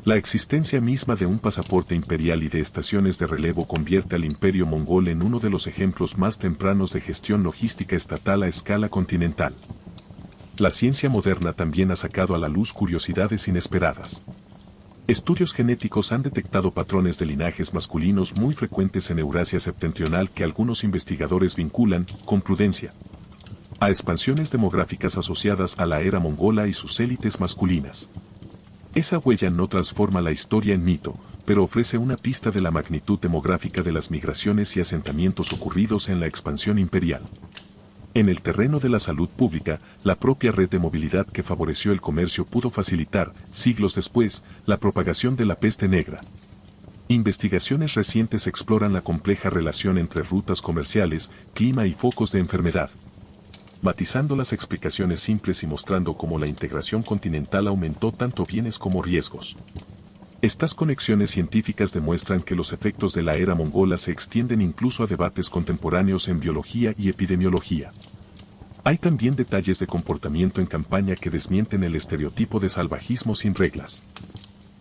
La existencia misma de un pasaporte imperial y de estaciones de relevo convierte al imperio mongol en uno de los ejemplos más tempranos de gestión logística estatal a escala continental. La ciencia moderna también ha sacado a la luz curiosidades inesperadas. Estudios genéticos han detectado patrones de linajes masculinos muy frecuentes en Eurasia septentrional que algunos investigadores vinculan, con prudencia, a expansiones demográficas asociadas a la era mongola y sus élites masculinas. Esa huella no transforma la historia en mito, pero ofrece una pista de la magnitud demográfica de las migraciones y asentamientos ocurridos en la expansión imperial. En el terreno de la salud pública, la propia red de movilidad que favoreció el comercio pudo facilitar, siglos después, la propagación de la peste negra. Investigaciones recientes exploran la compleja relación entre rutas comerciales, clima y focos de enfermedad, matizando las explicaciones simples y mostrando cómo la integración continental aumentó tanto bienes como riesgos. Estas conexiones científicas demuestran que los efectos de la era mongola se extienden incluso a debates contemporáneos en biología y epidemiología. Hay también detalles de comportamiento en campaña que desmienten el estereotipo de salvajismo sin reglas.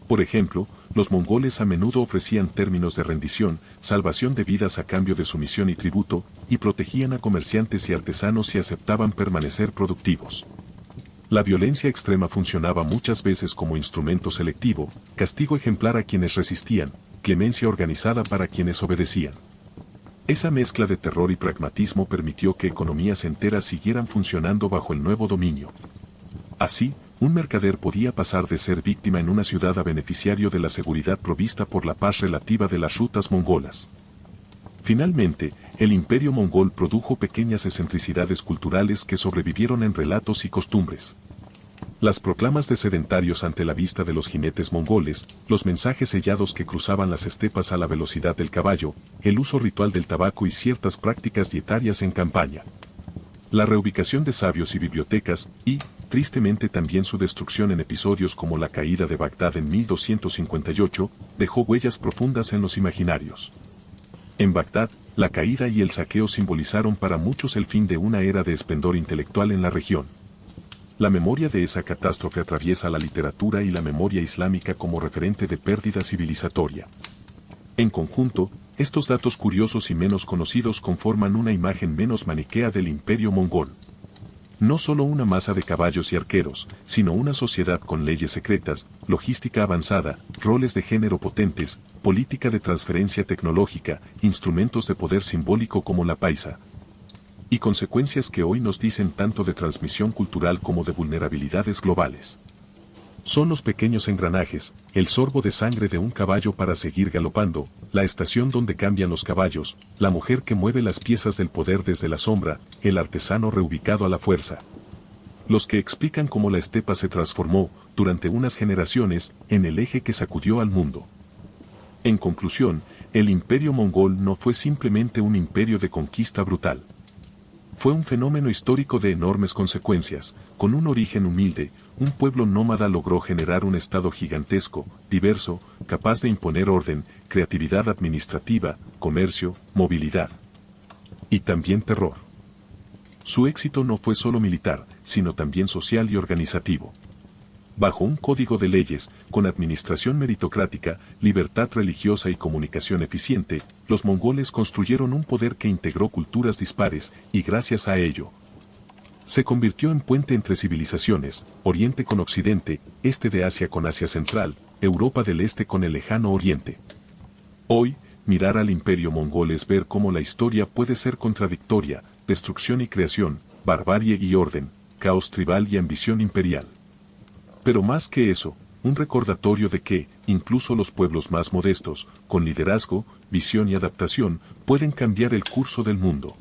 Por ejemplo, los mongoles a menudo ofrecían términos de rendición, salvación de vidas a cambio de sumisión y tributo, y protegían a comerciantes y artesanos si aceptaban permanecer productivos. La violencia extrema funcionaba muchas veces como instrumento selectivo, castigo ejemplar a quienes resistían, clemencia organizada para quienes obedecían. Esa mezcla de terror y pragmatismo permitió que economías enteras siguieran funcionando bajo el nuevo dominio. Así, un mercader podía pasar de ser víctima en una ciudad a beneficiario de la seguridad provista por la paz relativa de las rutas mongolas. Finalmente, el imperio mongol produjo pequeñas excentricidades culturales que sobrevivieron en relatos y costumbres. Las proclamas de sedentarios ante la vista de los jinetes mongoles, los mensajes sellados que cruzaban las estepas a la velocidad del caballo, el uso ritual del tabaco y ciertas prácticas dietarias en campaña. La reubicación de sabios y bibliotecas, y, tristemente también su destrucción en episodios como la caída de Bagdad en 1258, dejó huellas profundas en los imaginarios. En Bagdad, la caída y el saqueo simbolizaron para muchos el fin de una era de esplendor intelectual en la región. La memoria de esa catástrofe atraviesa la literatura y la memoria islámica como referente de pérdida civilizatoria. En conjunto, estos datos curiosos y menos conocidos conforman una imagen menos maniquea del imperio mongol. No solo una masa de caballos y arqueros, sino una sociedad con leyes secretas, logística avanzada, roles de género potentes, política de transferencia tecnológica, instrumentos de poder simbólico como la paisa. Y consecuencias que hoy nos dicen tanto de transmisión cultural como de vulnerabilidades globales. Son los pequeños engranajes, el sorbo de sangre de un caballo para seguir galopando, la estación donde cambian los caballos, la mujer que mueve las piezas del poder desde la sombra, el artesano reubicado a la fuerza. Los que explican cómo la estepa se transformó, durante unas generaciones, en el eje que sacudió al mundo. En conclusión, el imperio mongol no fue simplemente un imperio de conquista brutal. Fue un fenómeno histórico de enormes consecuencias. Con un origen humilde, un pueblo nómada logró generar un estado gigantesco, diverso, capaz de imponer orden, creatividad administrativa, comercio, movilidad. Y también terror. Su éxito no fue solo militar, sino también social y organizativo. Bajo un código de leyes, con administración meritocrática, libertad religiosa y comunicación eficiente, los mongoles construyeron un poder que integró culturas dispares, y gracias a ello, se convirtió en puente entre civilizaciones, Oriente con Occidente, Este de Asia con Asia Central, Europa del Este con el Lejano Oriente. Hoy, mirar al imperio mongol es ver cómo la historia puede ser contradictoria, destrucción y creación, barbarie y orden, caos tribal y ambición imperial. Pero más que eso, un recordatorio de que, incluso los pueblos más modestos, con liderazgo, visión y adaptación, pueden cambiar el curso del mundo.